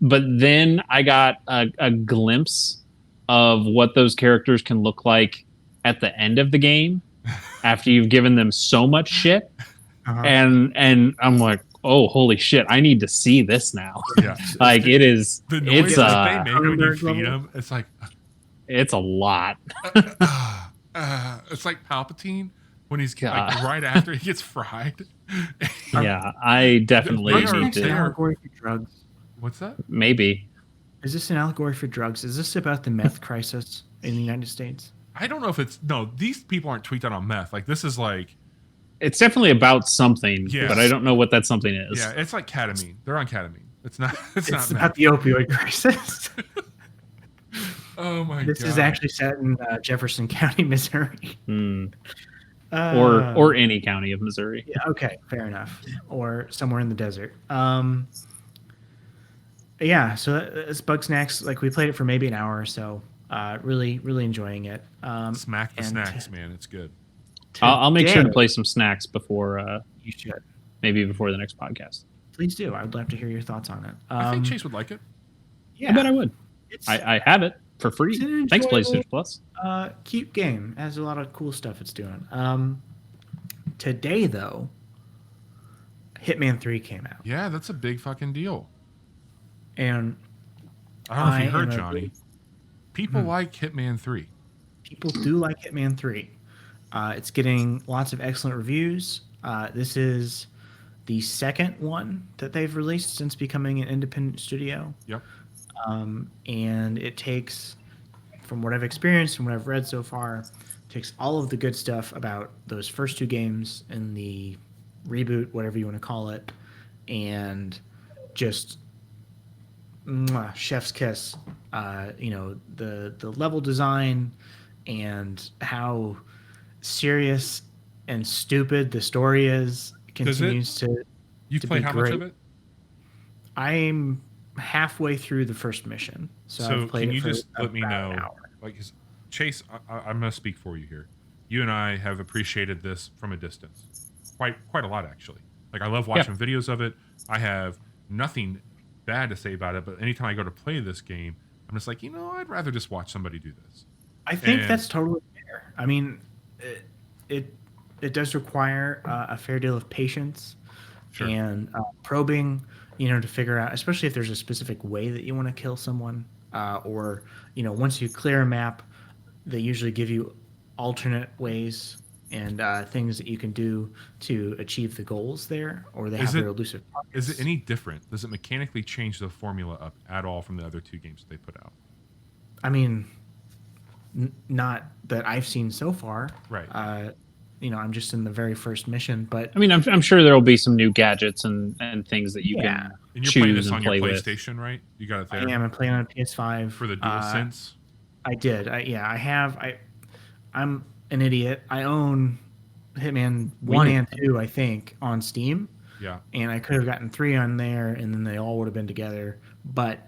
But then I got a glimpse of what those characters can look like at the end of the game after you've given them so much shit. And I'm like, oh, holy shit, I need to see this now. Yeah. Like it is, The noise it's that they make when you Cronenberg feed level? them, it's like it's a lot. it's like Palpatine when he's like right after he gets fried. Yeah, I definitely They are- need Is this an they to. are- allegory for drugs? What's that? Maybe. Is this an allegory for drugs? Is this about the meth crisis in the United States? I don't know if it's no. These people aren't tweaked out on meth. Like this is like It's definitely about something, Yes. but I don't know what that something is. yeah, it's like ketamine. They're on ketamine. It's not. It's not It's meth. about the opioid crisis. Oh my god. This is actually set in Jefferson County, Missouri. Hmm. Or any county of Missouri. Yeah, okay, fair enough. Or somewhere in the desert. Yeah, so it's Bug Snacks. Like we played it for maybe an hour or so. Really, really enjoying it. Smack the and snacks, man. It's good. I'll make sure to today- play some snacks before, You should. maybe before the next podcast. Please do. I would love to hear your thoughts on it. I think Chase would like it. Yeah, I bet I would. it's I have it for free. It's an Thanks, enjoyable- PlayStation Plus. cute game. It has a lot of cool stuff it's doing. Today though, Hitman 3 came out, Yeah, that's a big fucking deal. and I don't know if you I heard, am a Johnny. big- People like Hitman 3. people do like Hitman 3. It's getting lots of excellent reviews. This is the second one that they've released since becoming an independent studio. Yep. And it takes, from what I've experienced and what I've read so far, takes all of the good stuff about those first two games and the reboot, whatever you want to call it, and just chef's kiss. The level design and how serious and stupid the story is continues to. You've to played be how much great. of it? I'm halfway through the first mission, so So I've played can it you for just let me about know, an hour. like, 'cause Chase, I'm gonna speak for you here. You and I have appreciated this from a distance, quite a lot actually. Like I love watching videos of it. I have nothing bad to say about it, but anytime I go to play this game, I'm just like, I'd rather just watch somebody do this. I think And- that's totally fair. I mean, it does require a fair deal of patience Sure. and probing, to figure out, especially if there's a specific way that you want to kill someone, or once you clear a map, they usually give you alternate ways and things that you can do to achieve the goals there, or they Is have their it- elusive targets. Is it any different? Does it mechanically change the formula up at all from the other two games that they put out? I mean, not that I've seen so far. Right. I'm just in the very first mission, but I mean, I'm sure there will be some new gadgets and things that you Yeah. can And you're playing choose this and on your play with. PlayStation, right? You got it I there am. I'm playing on PS5 for the DualSense. I did. I have. I'm an idiot. I own Hitman 1 and 2, I think, on Steam, Yeah. and I could have gotten 3 on there, and then they all would have been together. But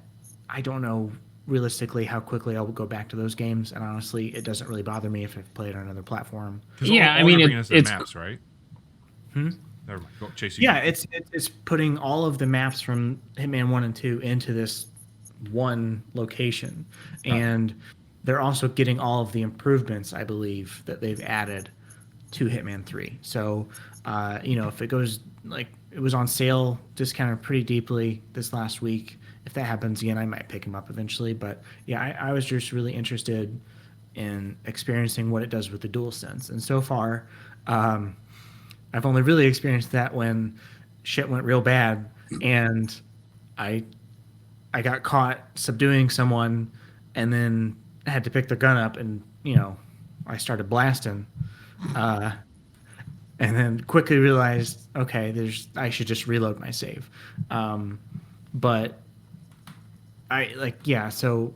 I don't know realistically how quickly I'll go back to those games, and honestly, it doesn't really bother me if I've played on another platform. 'Cause Yeah, I all mean, you're bringing is the it's- maps, right? Hmm? Never mind. Go, Chase, you Yeah, it's putting all of the maps from Hitman 1 and 2 into this one location, and they're also getting all of the improvements, I believe, that they've added to Hitman 3. So, if it goes, like, it was on sale, discounted pretty deeply this last week. If that happens again, I might pick them up eventually. But yeah, I was just really interested in experiencing what it does with the DualSense, and so far, I've only really experienced that when shit went real bad, and I got caught subduing someone, and then had to pick their gun up, and I started blasting, and then quickly realized, okay, I should just reload my save, but so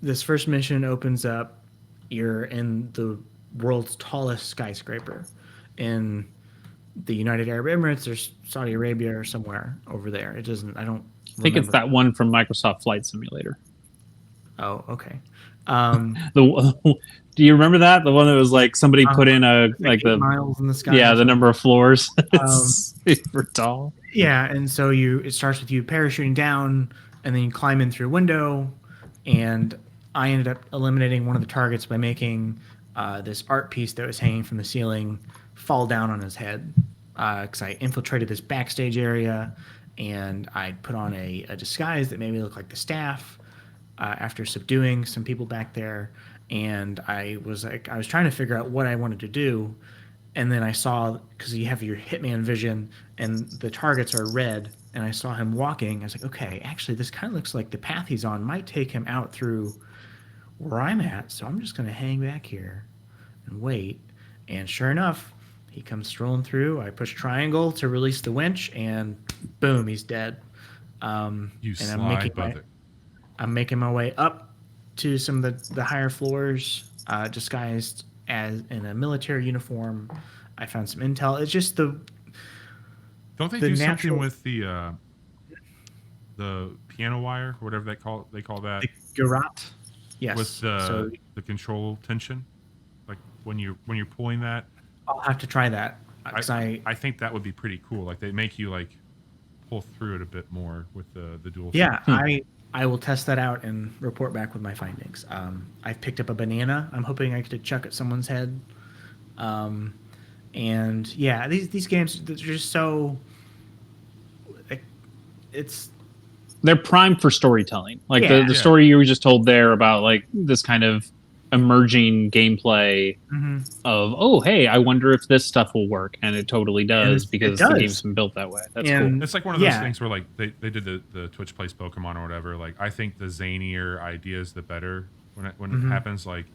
this first mission opens up, you're in the world's tallest skyscraper in the United Arab Emirates or Saudi Arabia or somewhere over there. It doesn't. I don't. I think it's that one from Microsoft Flight Simulator. Oh, okay. Do you remember that? The one that was like somebody put in a like 8 the miles in the sky. the number of floors. It's super tall. Yeah, and so it starts with you parachuting down, and then you climb in through a window, and I ended up eliminating one of the targets by making this art piece that was hanging from the ceiling fall down on his head, because I infiltrated this backstage area, and I put on a disguise that made me look like the staff after subduing some people back there, and I was trying to figure out what I wanted to do, and then I saw, because you have your hitman vision and the targets are red, and I saw him walking. I was like, okay, actually this kind of looks like the path he's on might take him out through where I'm at, so I'm just going to hang back here and wait. And sure enough, he comes strolling through. I push triangle to release the winch, and boom, he's dead. You and sly brother. I'm making my way up to some of the higher floors, disguised as in a military uniform. I found some intel. It's just Don't they do something with the piano wire, or whatever they call that? The garrote. Yes. With the control tension, like when you're pulling that. I'll have to try that. I think that would be pretty cool. Like they make you like pull through it a bit more with the dual. Yeah, I will test that out and report back with my findings. I've picked up a banana. I'm hoping I could chuck at someone's head. And yeah, these games, they're just so. They're primed for storytelling. Like the story you were just told there about like this kind of emerging gameplay of, oh, hey, I wonder if this stuff will work, and it totally does because the game's been built that way. That's cool. It's like one of those things where like they did the Twitch plays Pokemon or whatever. Like I think the zanier ideas, the better when it happens. Like,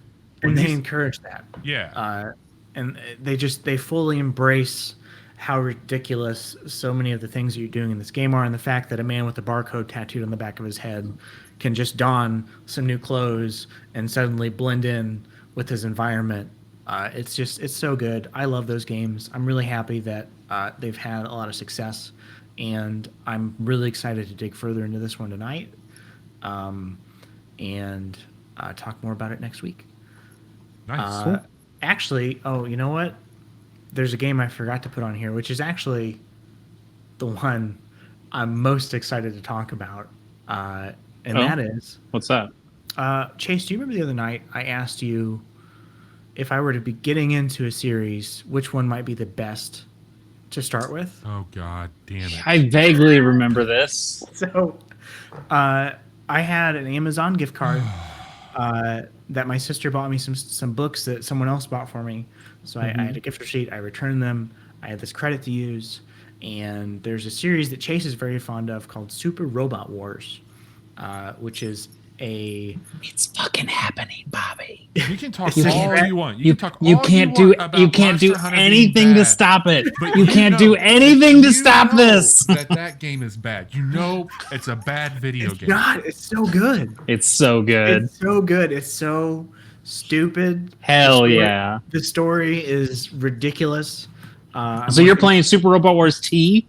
and they encourage that. Yeah. And they fully embrace how ridiculous so many of the things you're doing in this game are, and the fact that a man with a barcode tattooed on the back of his head can just don some new clothes and suddenly blend in with his environment. It's so good. I love those games. I'm really happy that they've had a lot of success, and I'm really excited to dig further into this one tonight, and talk more about it next week. Nice. Cool. Actually, you know what? There's a game I forgot to put on here, which is actually the one I'm most excited to talk about. And that is... What's that? Chase, do you remember the other night I asked you if I were to be getting into a series, which one might be the best to start with? Oh, God damn it. I vaguely remember this. So I had an Amazon gift card that my sister bought me some books that someone else bought for me. So I had a gift receipt. I returned them. I had this credit to use. And there's a series that Chase is very fond of called Super Robot Wars, which is a... It's fucking happening, Bobby. You can talk all you want. You can't do anything to stop it. But you can't do anything to stop this. That game is bad. You know it's a bad video game. God, it's so good. It's so good. It's so good. It's so stupid. Hell yeah. The story is ridiculous. So you're playing Super Robot Wars T,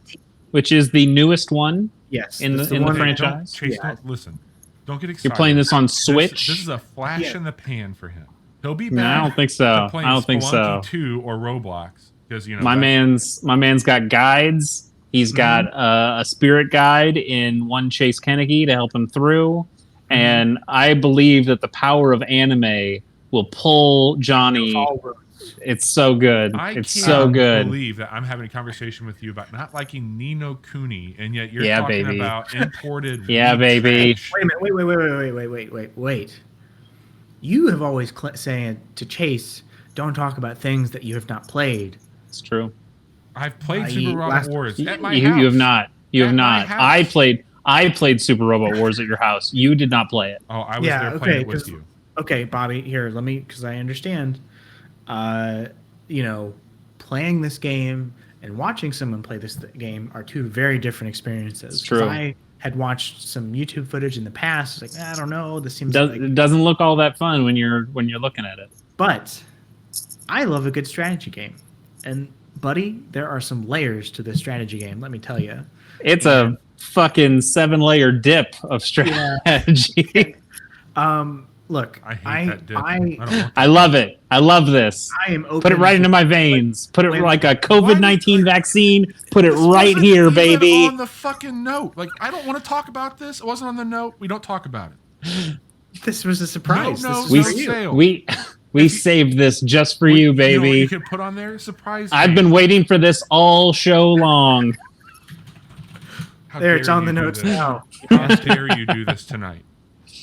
which is the newest one. Yes, in the franchise. Don't listen. Don't get excited. You're playing this on Switch. This is a flash in the pan for him. He'll be back. No, I don't think so. I don't think so. 2 or Roblox, because my man's got guides. He's got a spirit guide in one Chase Kennedy to help him through, and I believe that the power of anime will pull Johnny. It's so good. It's so good. I can't believe that I'm having a conversation with you about not liking Nino Kuni, and yet you're talking about imported. Yeah, baby. Trash. Wait a minute. Wait. You have always saying to Chase, don't talk about things that you have not played. It's true. I've played Super Robot Wars at my house. You have not. You have not. I played Super Robot Wars at your house. You did not play it. Oh, I was there playing it with you. Okay, Bobby, here, let me, because I understand. Playing this game and watching someone play this game are two very different experiences. It's true. I had watched some YouTube footage in the past. It's like, I don't know. This seems it doesn't look all that fun when you're looking at it. But I love a good strategy game, and buddy, there are some layers to this strategy game. Let me tell you, it's a fucking 7-layer dip of strategy. Look, I hate that dip. I love it. I love this. I am open. Put it right into my veins. Put it like a COVID-19 vaccine. Put it right here, baby. On the fucking note. Like, I don't want to talk about this. It wasn't on the note. We don't talk about it. This was a surprise. We saved this just for you, baby. You know what you could put on there? Surprise. I've been waiting for this all show long. There, it's on the notes now. How dare you do this tonight?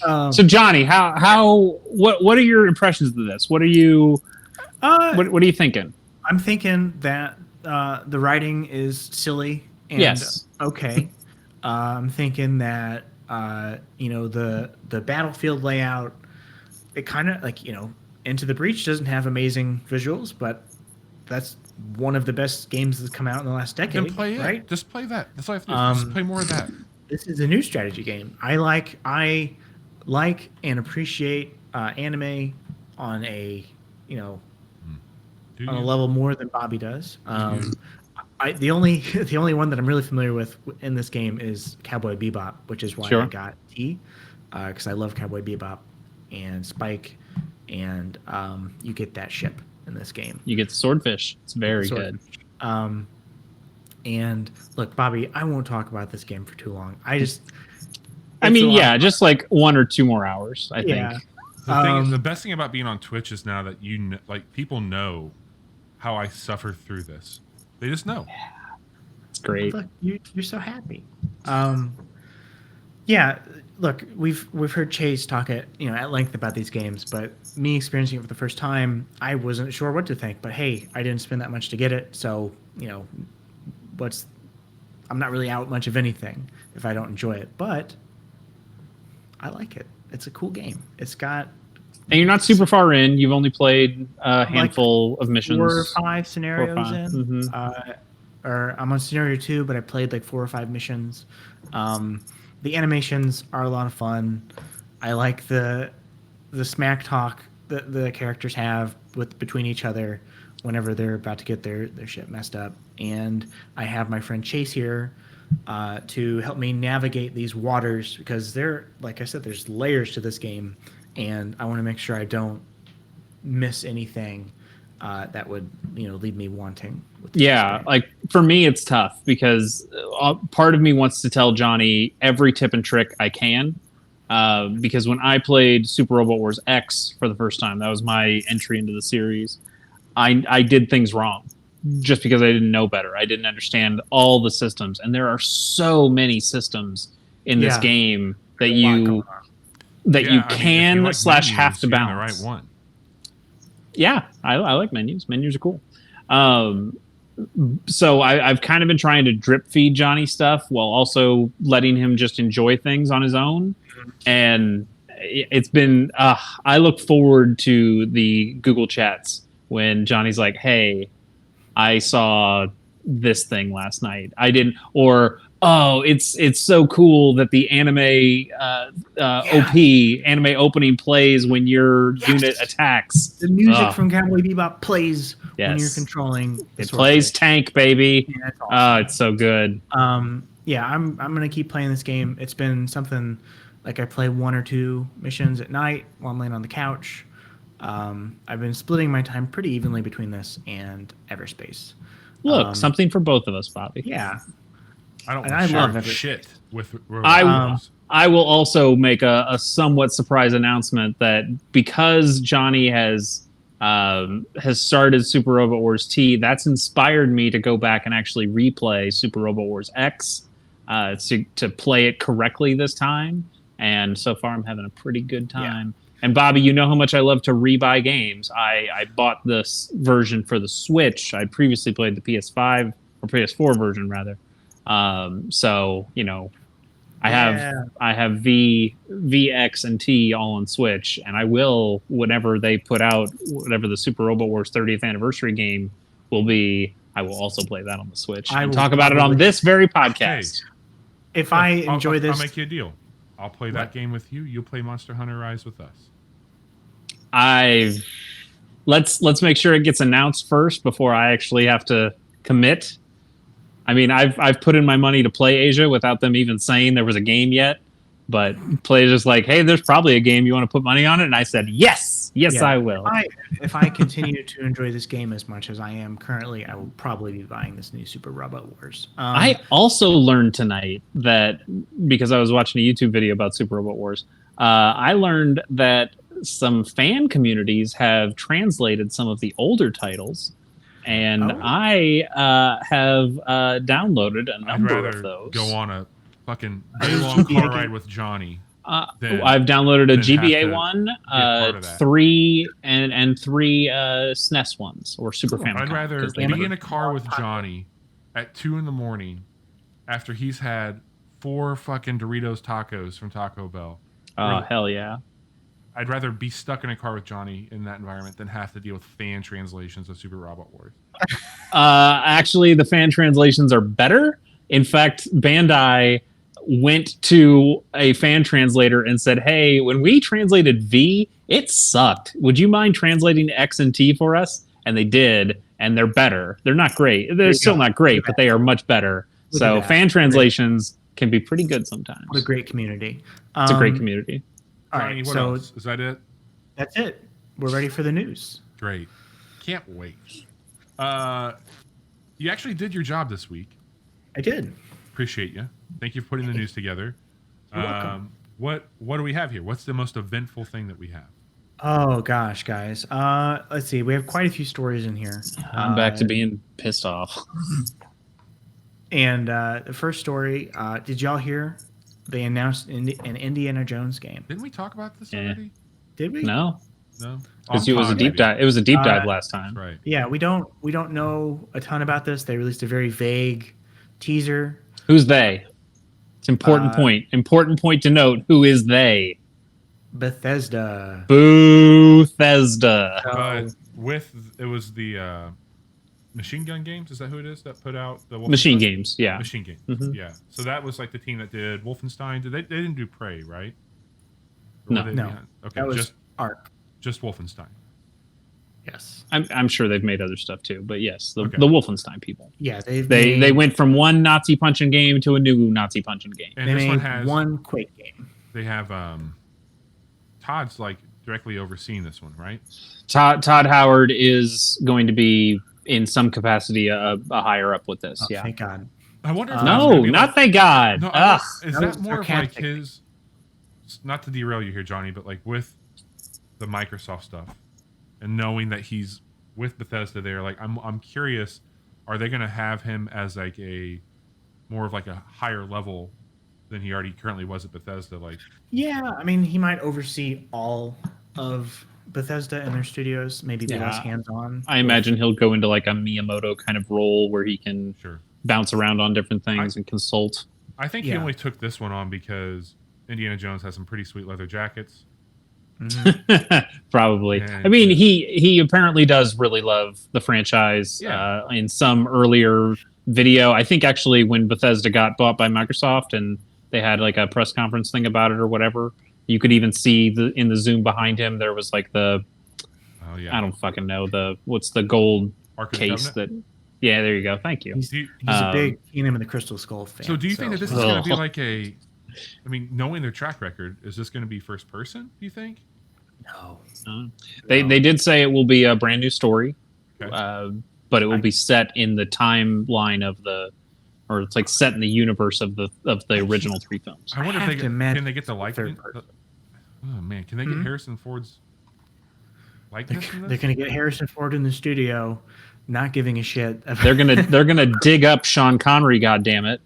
So Johnny, what are your impressions of this? What are you what are you thinking? I'm thinking that the writing is silly and Yes. okay. I'm thinking that the battlefield layout, it kind of like Into the Breach doesn't have amazing visuals, but that's one of the best games that's come out in the last decade. Then play it. Right? Just play that. That's all I have to do. Just play more of that. This is a new strategy game. I like and appreciate anime on a on a level more than Bobby does. The only one that I'm really familiar with in this game is Cowboy Bebop, which is why I got T, because I love Cowboy Bebop and Spike, and you get that ship in this game. You get the swordfish. It's very good. And look, Bobby, I won't talk about this game for too long. Just like 1 or 2 more hours, I think. The best thing about being on Twitch is now that people know how I suffer through this. They just know. It's great. Look, you're so happy. Look, we've heard Chase talk at length about these games, but me experiencing it for the first time, I wasn't sure what to think. But hey, I didn't spend that much to get it, so I'm not really out much of anything if I don't enjoy it. But I like it. It's a cool game. It's got. And you're not super far in. You've only played a handful of missions. 4 or 5 scenarios 4 or 5. in. Mm-hmm. Or I'm on scenario 2, but I played like 4 or 5 missions. The animations are a lot of fun. I like the smack talk that the characters have between each other whenever they're about to get their shit messed up. And I have my friend Chase here to help me navigate these waters, because like I said, there's layers to this game, and I want to make sure I don't miss anything that would leave me wanting. Like for me, it's tough because part of me wants to tell Johnny every tip and trick I can. Because when I played Super Robot Wars X for the first time, that was my entry into the series. I did things wrong just because I didn't know better. I didn't understand all the systems, and there are so many systems in this game that you can / have to balance. The right one. Yeah, I like menus. Menus are cool. So I've kind of been trying to drip feed Johnny stuff while also letting him just enjoy things on his own. And it's been, I look forward to the Google chats when Johnny's like, hey, I saw this thing last night. I didn't, or, oh, it's so cool that the anime anime opening plays when your unit attacks. The music from Cowboy Bebop plays when you're controlling. It plays tank, baby. Yeah, that's awesome. It's so good. I'm gonna keep playing this game. It's been something like I play 1 or 2 missions at night while I'm laying on the couch. I've been splitting my time pretty evenly between this and Everspace. Look, something for both of us, Bobby. Yeah. I love shit with I will also make a somewhat surprise announcement that because Johnny has started Super Robot Wars T, that's inspired me to go back and actually replay Super Robot Wars X to play it correctly this time. And so far, I'm having a pretty good time. Yeah. And Bobby, you know how much I love to rebuy games. I bought this version for the Switch. I previously played the PS5 or PS4 version rather. So I have V, X, and T all on Switch, and I will, whenever they put out whatever the Super Robot Wars 30th anniversary game will be, I will also play that on the Switch and talk about it on this very podcast. If I enjoy this, I'll make you a deal. I'll play that game with you. You'll play Monster Hunter Rise with us. Let's make sure it gets announced first before I actually have to commit. I mean, I've put in my money to play Asia without them even saying there was a game yet. But players just like, hey, there's probably a game. You want to put money on it? And I said, yes, I will. If I continue to enjoy this game as much as I am currently, I will probably be buying this new Super Robot Wars. I also learned tonight that, because I was watching a YouTube video about Super Robot Wars, I learned that some fan communities have translated some of the older titles. And I have downloaded a number of those. Go on a fucking day-long car ride with Johnny then I've downloaded a then have GBA to one, part of that. 3 and 3 SNES ones or Super Famicom. I'd rather 'cause they be were- in a car with Johnny at 2 a.m. after he's had 4 fucking Doritos tacos from Taco Bell. Oh, hell yeah. I'd rather be stuck in a car with Johnny in that environment than have to deal with fan translations of Super Robot Wars. Actually, the fan translations are better. In fact, Bandai went to a fan translator and said, "Hey, when we translated V, it sucked. Would you mind translating X and T for us?" And they did, and they're better. They're not great. They're still not great, but they are much better. So fan translations can be pretty good sometimes. What a great community. It's a great community. All Johnny, right, what so else? Is that it? that's it. We're ready for the news. Great. Can't wait. You actually did your job this week. I did. Appreciate you. Thank you for putting the news together. You're welcome. What do we have here? What's the most eventful thing that we have? Oh gosh, guys. Let's see. We have quite a few stories in here. I'm back to being pissed off. And the first story, did y'all hear? They announced an Indiana Jones game. Didn't we talk about this Yeah. already? Did we? No, No. because it was a deep dive. It was a deep dive last time. That's right. Yeah, we don't know a ton about this. They released a very vague teaser. Who's they? It's important point. Important point to note. Who is they? Bethesda. Bethesda. So, It was the Machine Gun Games. Is that who it is that put out the Machine Wolfenstein? Games. Yeah. Machine Games. Mhm. Yeah. So that was like the team that did Wolfenstein. They didn't do Prey, right? Or No. were they No. behind? Okay. that was Ark. Just Wolfenstein. Yes. I'm sure they've made other stuff too, but yes, the Okay. Wolfenstein people. Yeah, They went from one Nazi punching game to a new Nazi punching game. And they this one made has one Quake game. They have Todd's like directly overseeing this one, right? Todd Howard is going to be in some capacity a higher up with this. Oh, Yeah. thank God. I wonder. If that's No, gonna be not like, thank God. No, Ugh. is That that was more of like sarcastic. his? Not to derail you here, Johnny, but like with the Microsoft stuff, and knowing that he's with Bethesda, there, like I'm curious, are they going to have him as like a more of like a higher level than he already currently was at Bethesda? Like, Yeah, I mean, he might oversee all of Bethesda and their studios, maybe be Yeah. less hands-on. I imagine he'll go into like a Miyamoto kind of role where he can sure. bounce around on different things and consult. I think he Yeah. only took this one on because Indiana Jones has some pretty sweet leather jackets. Probably. Yeah, I mean, yeah. he apparently does really love the franchise. Yeah. In some earlier video, I think actually when Bethesda got bought by Microsoft and they had like a press conference thing about it or whatever, you could even see in the zoom behind him there was like the Oh yeah. I don't fucking know what's the gold Ark of the case Covenant? that. Yeah, there you go. Thank you. He's Do you- a big Kingdom of the Crystal Skull fan. So do you think that this is going to be Ugh. like a? I mean, knowing their track record, is this going to be first person? Do you think? No. They did say it will be a brand new story, Okay. but it will be set in the timeline of or it's like set in the universe of the original 3 films. I wonder if have they to get, imagine can they get the likeness. third person. Oh man, can they get Harrison Ford's likeness in They're this? going to get Harrison Ford in the studio, not giving a shit. They're gonna dig up Sean Connery, goddammit,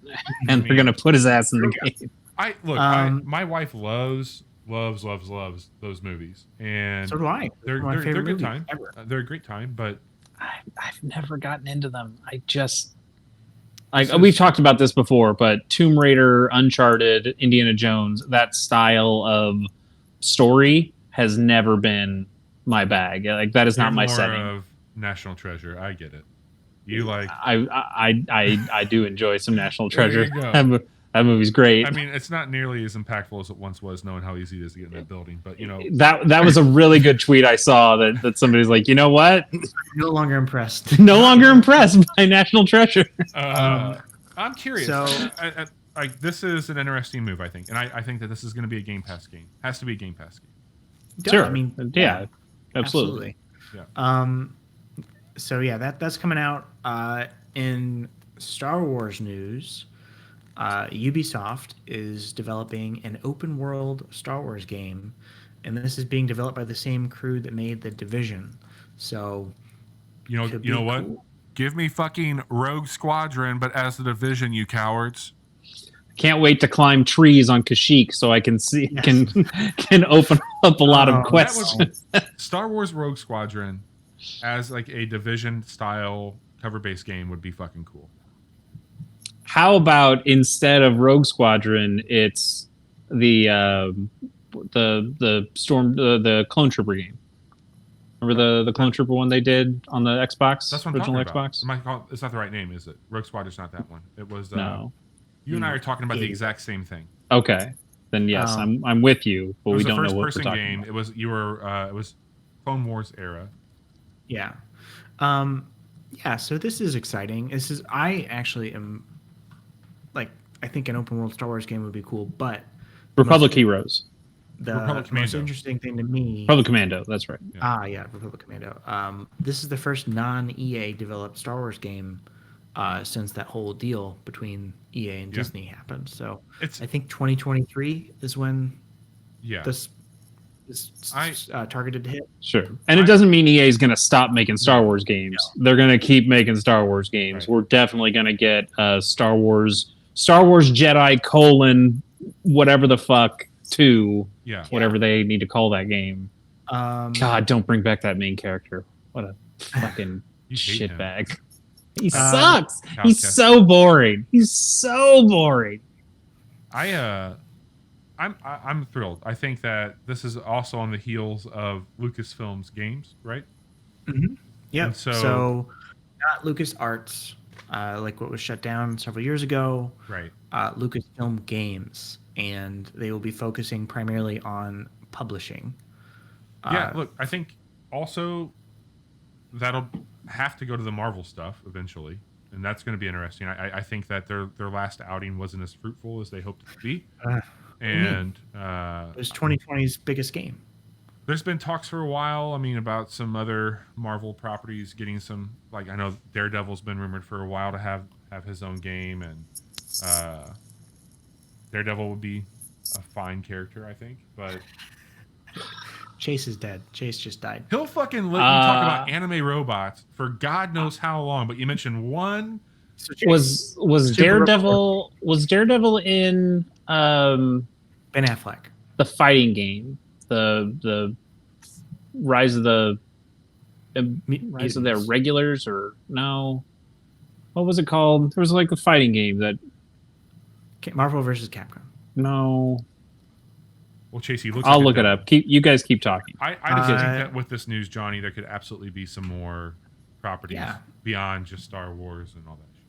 and they're gonna put his ass in the game. My wife loves those movies, and So do I. they're My they're favorite good movies time. ever. They're a great time, but I've never gotten into them. I just we've talked about this before, but Tomb Raider, Uncharted, Indiana Jones, that style of story has never been my bag. Like that is you're not my more setting. of National Treasure. I get it. You like. I do enjoy some National There Treasure. you go. That movie's great. I mean, it's not nearly as impactful as it once was, knowing how easy it is to get in that building. But you know, that was a really good tweet I saw that somebody's like, you know what? No longer impressed. No longer impressed by National Treasure. I'm curious. so- This is an interesting move, I think, and I think that this is going to be a Game Pass game. Has to be a Game Pass game. Sure. I mean, yeah, absolutely. Yeah. So yeah, that's coming out in Star Wars news. Ubisoft is developing an open world Star Wars game, and this is being developed by the same crew that made The Division. So You know be what? cool. Give me fucking Rogue Squadron, but as the Division, you cowards. Can't wait to climb trees on Kashyyyk so I can see can open up a lot of questions. Star Wars Rogue Squadron as like a Division style cover-based game would be fucking cool. How about instead of Rogue Squadron, it's the Clone Trooper game? Remember the Clone Trooper one they did on the Xbox? That's what I'm original talking Xbox? about. It's not the right name, is it? Rogue Squadron's not that one. It was No. You and I are talking about the exact same thing. Okay, then yes, I'm with you, but we don't know what we're talking game. about. It was it was Clone Wars era. Yeah. So this is exciting. I actually am like, I think an open world Star Wars game would be cool, but Republic Heroes. The most interesting thing to me, Republic Commando, that's right. Yeah. Republic Commando. This is the first non-EA developed Star Wars game since that whole deal between EA and Disney happened. So I think 2023 is when this targeted to hit. Sure. And it doesn't mean EA is going to stop making Star Wars games. No. They're going to keep making Star Wars games. Right. We're definitely going to get Star Wars Jedi : whatever the fuck 2. Yeah. Whatever they need to call that game. God, don't bring back that main character. What a fucking shitbag. He sucks. He's so boring. I'm thrilled. I think that this is also on the heels of Lucasfilm's games, right? Mm-hmm. Yeah. So not LucasArts, like what was shut down several years ago. Right. Lucasfilm Games, and they will be focusing primarily on publishing. Look, I think also that'll have to go to the Marvel stuff eventually, and that's going to be interesting. I think that their last outing wasn't as fruitful as they hoped it to be. And it was 2020's biggest game. There's been talks for a while, about some other Marvel properties getting some, like, I know Daredevil's been rumored for a while to have his own game, and Daredevil would be a fine character, I think, but Chase is dead. Chase just died. He'll fucking let you talk about anime robots for God knows how long, but you mentioned one. Was Daredevil in Ben Affleck, the fighting game, the Rise of the Regulars, or no? What was it called? There was like a fighting game that Marvel versus Capcom. No. Well, Chasey, I'll look it up. You guys keep talking. I just think that with this news, Johnny, there could absolutely be some more properties beyond just Star Wars and all that shit.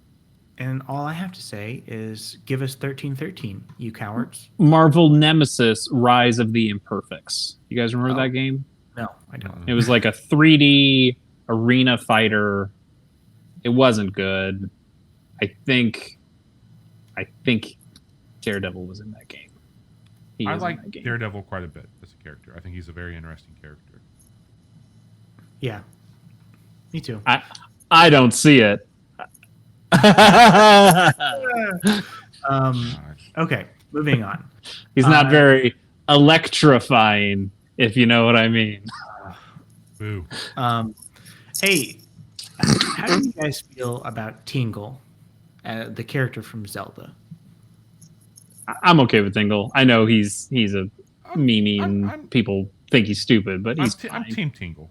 And all I have to say is give us 1313, you cowards. Marvel Nemesis: Rise of the Imperfects. You guys remember that game? No, I don't. It was like a 3D arena fighter. It wasn't good. I think Daredevil was in that game. I like Daredevil quite a bit as a character. I think he's a very interesting character. Yeah, me too. I don't see it. Okay, moving on. He's not very electrifying, if you know what I mean. Boo. Hey, how do you guys feel about Tingle, the character from Zelda? I'm okay with Tingle. I know he's a meanie and people think he's stupid, but I'm Team Tingle.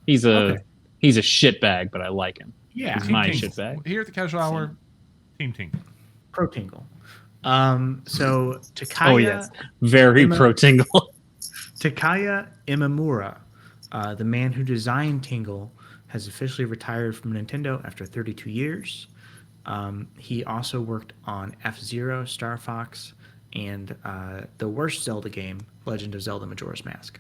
He's a shitbag, but I like him. Yeah, he's my shitbag. Here at the Casual Hour, Team Tingle. Pro-Tingle. So Takaya. Very Pro-Tingle. Takaya Imamura, the man who designed Tingle, has officially retired from Nintendo after 32 years. He also worked on F-Zero, Star Fox, and the worst Zelda game, Legend of Zelda: Majora's Mask.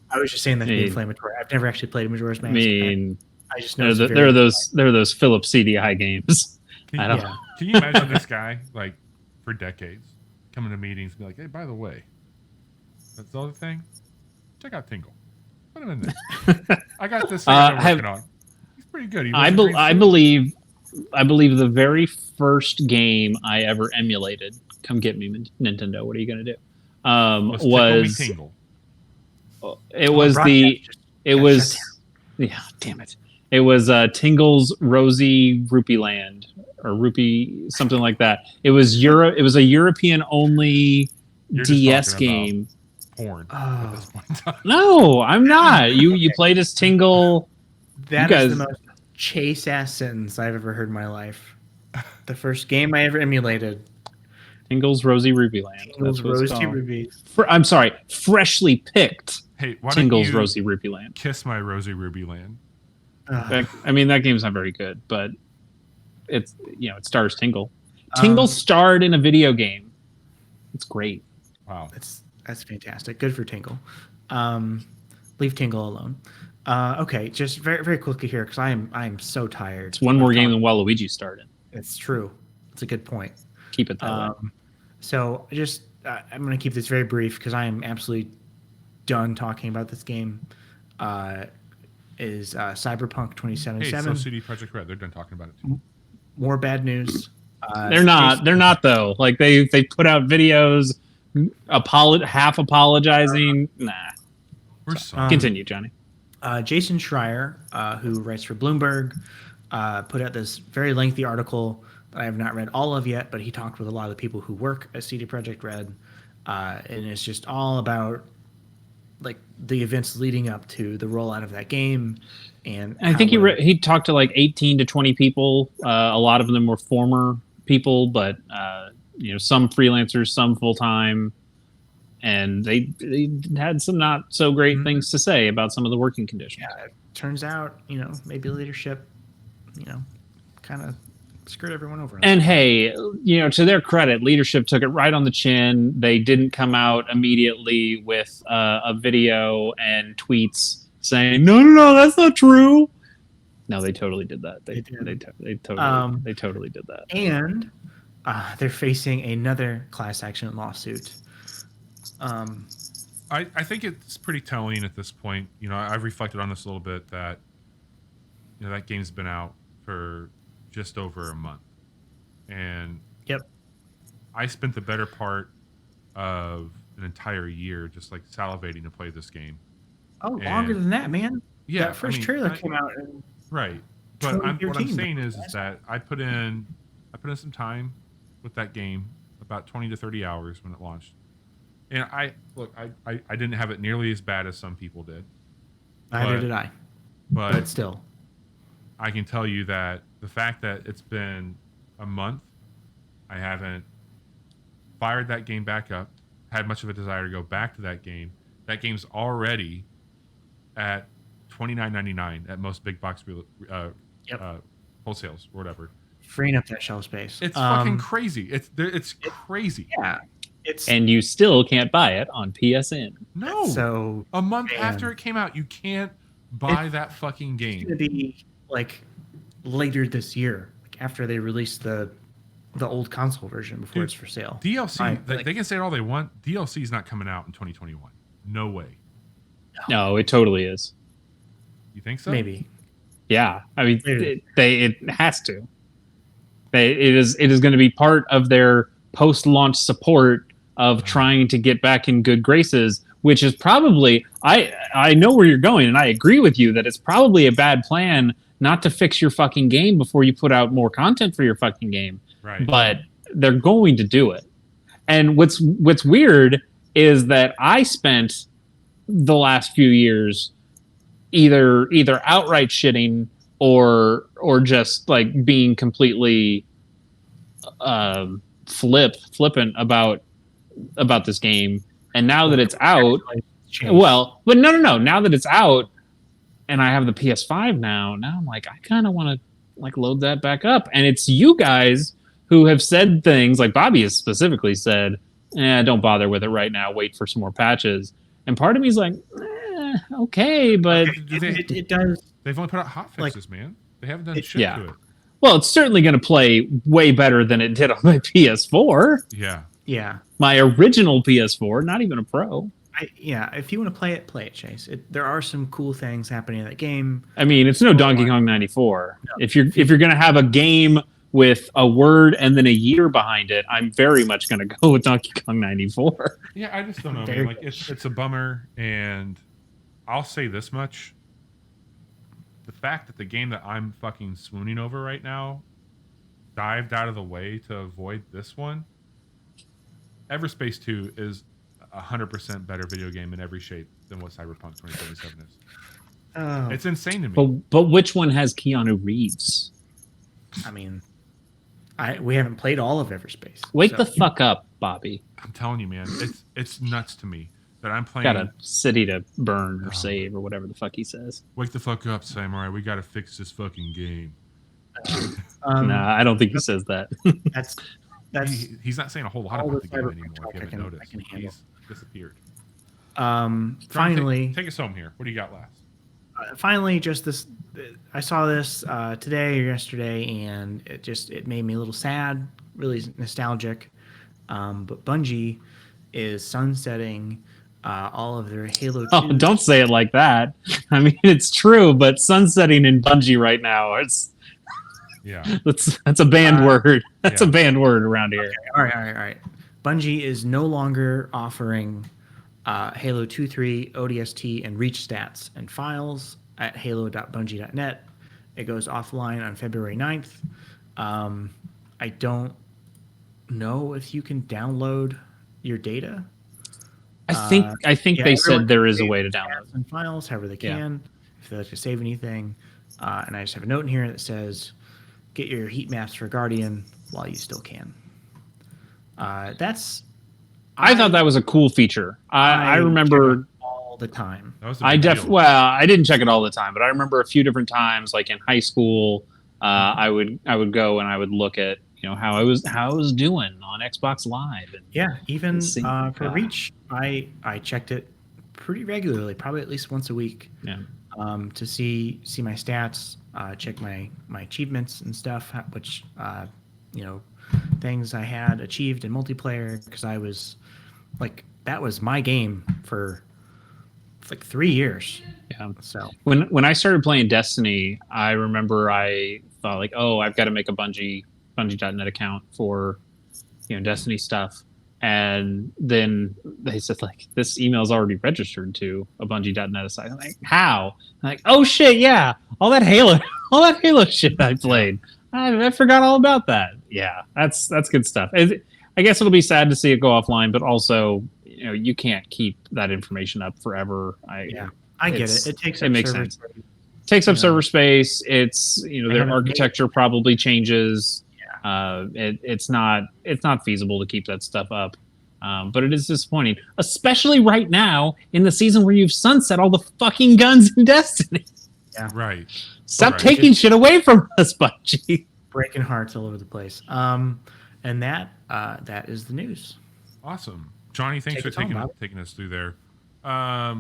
I was just saying that to be inflammatory. I've never actually played Majora's Mask. I just know there are those Philips CDI games. Can you imagine this guy, like, for decades, coming to meetings and be like, "Hey, by the way, that Zelda thing, check out Tingle. Put him in there. I got this thing I'm working on. He's pretty good. I believe the very first game I ever emulated. Come get me, Nintendo. What are you gonna do? Was Tingle. It was Damn it! It was Tingle's Rosy Rupee Land rupee, something like that. It was It was a European only DS game. Porn at this point in time. No, I'm not. You played as Tingle. That is the most chase ass sentence I've ever heard in my life. The first game I ever emulated. Tingle's Rosy Ruby Land. Tingle's Rosy Rubies. I'm sorry, freshly picked. Hey, why Tingle's don't you Rosy Ruby Land. Kiss my Rosy Ruby Land. I mean, that game's not very good, but it's it stars Tingle. Tingle starred in a video game. It's great. Wow, that's fantastic. Good for Tingle. Leave Tingle alone. Okay, just very very quickly here because I'm so tired. It's one more game than Waluigi starred in. It's true. It's a good point. Keep it that way. So I'm going to keep this very brief because I am absolutely done talking about this game. Is Cyberpunk 2077? Hey, so CD Projekt Red, they're done talking about it too. More bad news. They're not. They're not though. Like they put out videos, half apologizing. Nah. We're sorry. Continue, Johnny. Jason Schreier, who writes for Bloomberg, put out this very lengthy article that I have not read all of yet, but he talked with a lot of the people who work at CD Projekt Red, and it's just all about like the events leading up to the rollout of that game. And I think he talked to like 18 to 20 people. A lot of them were former people, but some freelancers, some full time, and they had some not so great things to say about some of the working conditions. Yeah, it turns out maybe leadership, kind of screwed everyone over. And hey, to their credit, leadership took it right on the chin. They didn't come out immediately with a video and tweets saying, no, that's not true. No, they totally did that. They totally did that. And they're facing another class action lawsuit. I think it's pretty telling at this point. I've reflected on this a little bit that that game's been out for just over a month, and I spent the better part of an entire year just like salivating to play this game. Oh, longer than that, man. Yeah, that first trailer came out right. But what I'm saying is that I put in some time with that game, about 20 to 30 hours when it launched, and I didn't have it nearly as bad as some people did. Neither did I. But still, I can tell you that the fact that it's been a month, I haven't fired that game back up, had much of a desire to go back to that game. That game's already at $29.99 at most big box wholesales or whatever. Freeing up that shelf space. It's fucking crazy. It's crazy. Yeah. And you still can't buy it on PSN. No. So a month after it came out, you can't buy that fucking game. It's going to be like later this year, like after they release the old console version before it's for sale. DLC, they can say it all they want. DLC is not coming out in 2021. No way. No, it totally is. You think so? Maybe. Yeah, I mean, it has to. It is going to be part of their post-launch support of trying to get back in good graces, which is probably I know where you're going, and I agree with you that it's probably a bad plan not to fix your fucking game before you put out more content for your fucking game. Right. But they're going to do it. And what's weird is that I spent the last few years either outright shitting or just like being completely flippant about this game. And now that it's out, but no. Now that it's out, and I have the PS5 now I'm like, I kind of want to like load that back up. And it's you guys who have said things like Bobby has specifically said, don't bother with it right now. Wait for some more patches. And part of me is like, okay, but it does. They've only put out hot fixes, man. They haven't done shit to it. Well, it's certainly going to play way better than it did on my PS4. Yeah. My original PS4, not even a Pro. If you want to play it, Chase. There are some cool things happening in that game. I mean, it's no Donkey Kong 94. No. If you're going to have a game with a word and then a year behind it, I'm very much going to go with Donkey Kong 94. Yeah, I just don't know, man. Like, it's a bummer, and I'll say this much. The fact that the game that I'm fucking swooning over right now dived out of the way to avoid this one, Everspace 2 is 100% better video game in every shape than what Cyberpunk 2077 is. Oh, It's insane to me. But which one has Keanu Reeves? I mean, we haven't played all of Everspace. Wake the fuck up, Bobby. I'm telling you, man, it's nuts to me that I'm playing. Got a city to burn or save or whatever the fuck he says. Wake the fuck up, Samurai. We gotta fix this fucking game. Nah, I don't think he says that. He's not saying a whole lot about the game anymore. If you haven't noticed, he's disappeared. Finally, take us home here. What do you got last? Finally, just this. I saw this today or yesterday, and it made me a little sad, really nostalgic. But Bungie is sunsetting all of their Halo 2. Oh, don't say it like that. I mean, it's true, but sunsetting in Bungie right now, that's a banned word. That's a banned word around here. Okay, all right. Bungie is no longer offering Halo 2.3, ODST, and Reach stats and files at halo.bungie.net. It goes offline on February 9th. I don't know if you can download your data. I think they said there is a way to download and files however they can, if they like to save anything. And I just have a note in here that says, get your heat maps for Guardian while you still can. I thought that was a cool feature. I remember all the time. I didn't check it all the time, but I remember a few different times, like in high school, I would go and I would look at how I was doing on Xbox Live. And even for Reach, I checked it pretty regularly, probably at least once a week. Yeah. To see my stats, check my achievements and stuff, which things I had achieved in multiplayer, because I was that was my game for 3 years. Yeah. So when I started playing Destiny, I remember I thought I've got to make a Bungie.net account for Destiny stuff. And then they said this email is already registered to a Bungie.net site. I'm like, how? I'm like, oh shit, yeah, all that Halo shit I played. I forgot all about that. Yeah, that's good stuff. I guess it'll be sad to see it go offline, but also you can't keep that information up forever. I get it. It takes up makes server sense. space. It takes up server space. It's their architecture probably changes. It's not feasible to keep that stuff up. But it is disappointing, especially right now in the season where you've sunset all the fucking guns in Destiny. Yeah, right. Stop taking shit away from us, Bungie. Breaking hearts all over the place. And that is the news. Awesome, Johnny. Thanks for taking us through there. Let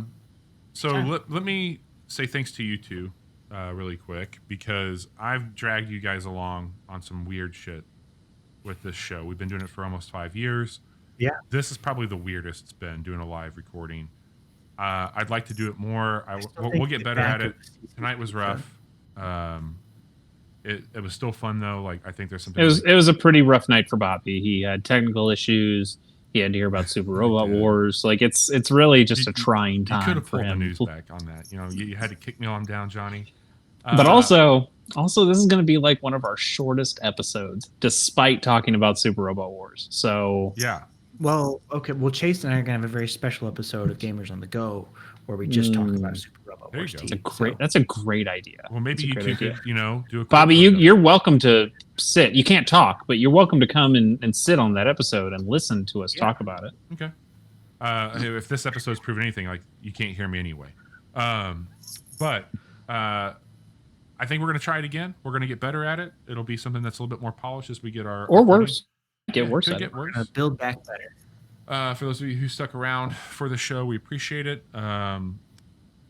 me say thanks to you two really quick, because I've dragged you guys along on some weird shit with this show. We've been doing it for almost 5 years. Yeah. This is probably the weirdest it's been, doing a live recording. I'd like to do it more. We'll get better at it. Tonight was rough. It was still fun though. I think there's something. It was a pretty rough night for Bobby. He had technical issues. He had to hear about Super Robot Wars. It's really just a trying time. You could have for pulled him. the news back on that. You had to kick me on down, Johnny. But also this is going to be one of our shortest episodes, despite talking about Super Robot Wars. So yeah. Well, okay. Well, Chase and I are going to have a very special episode of Gamers on the Go where we just talk about Super Robot Wars. That's a great idea. Well, maybe you two could, do a Bobby, you're welcome to sit. You can't talk, but you're welcome to come and sit on that episode and listen to us talk about it. Okay. If this episode's proven anything, you can't hear me anyway. But I think we're going to try it again. We're going to get better at it. It'll be something that's a little bit more polished as we get our... Or worse. Get worse at it. Build back better. For those of you who stuck around for the show, we appreciate it. A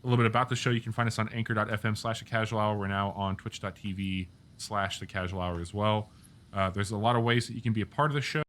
little bit about the show. You can find us on anchor.fm/thecasualhour. We're now on twitch.tv/thecasualhour as well. There's a lot of ways that you can be a part of the show.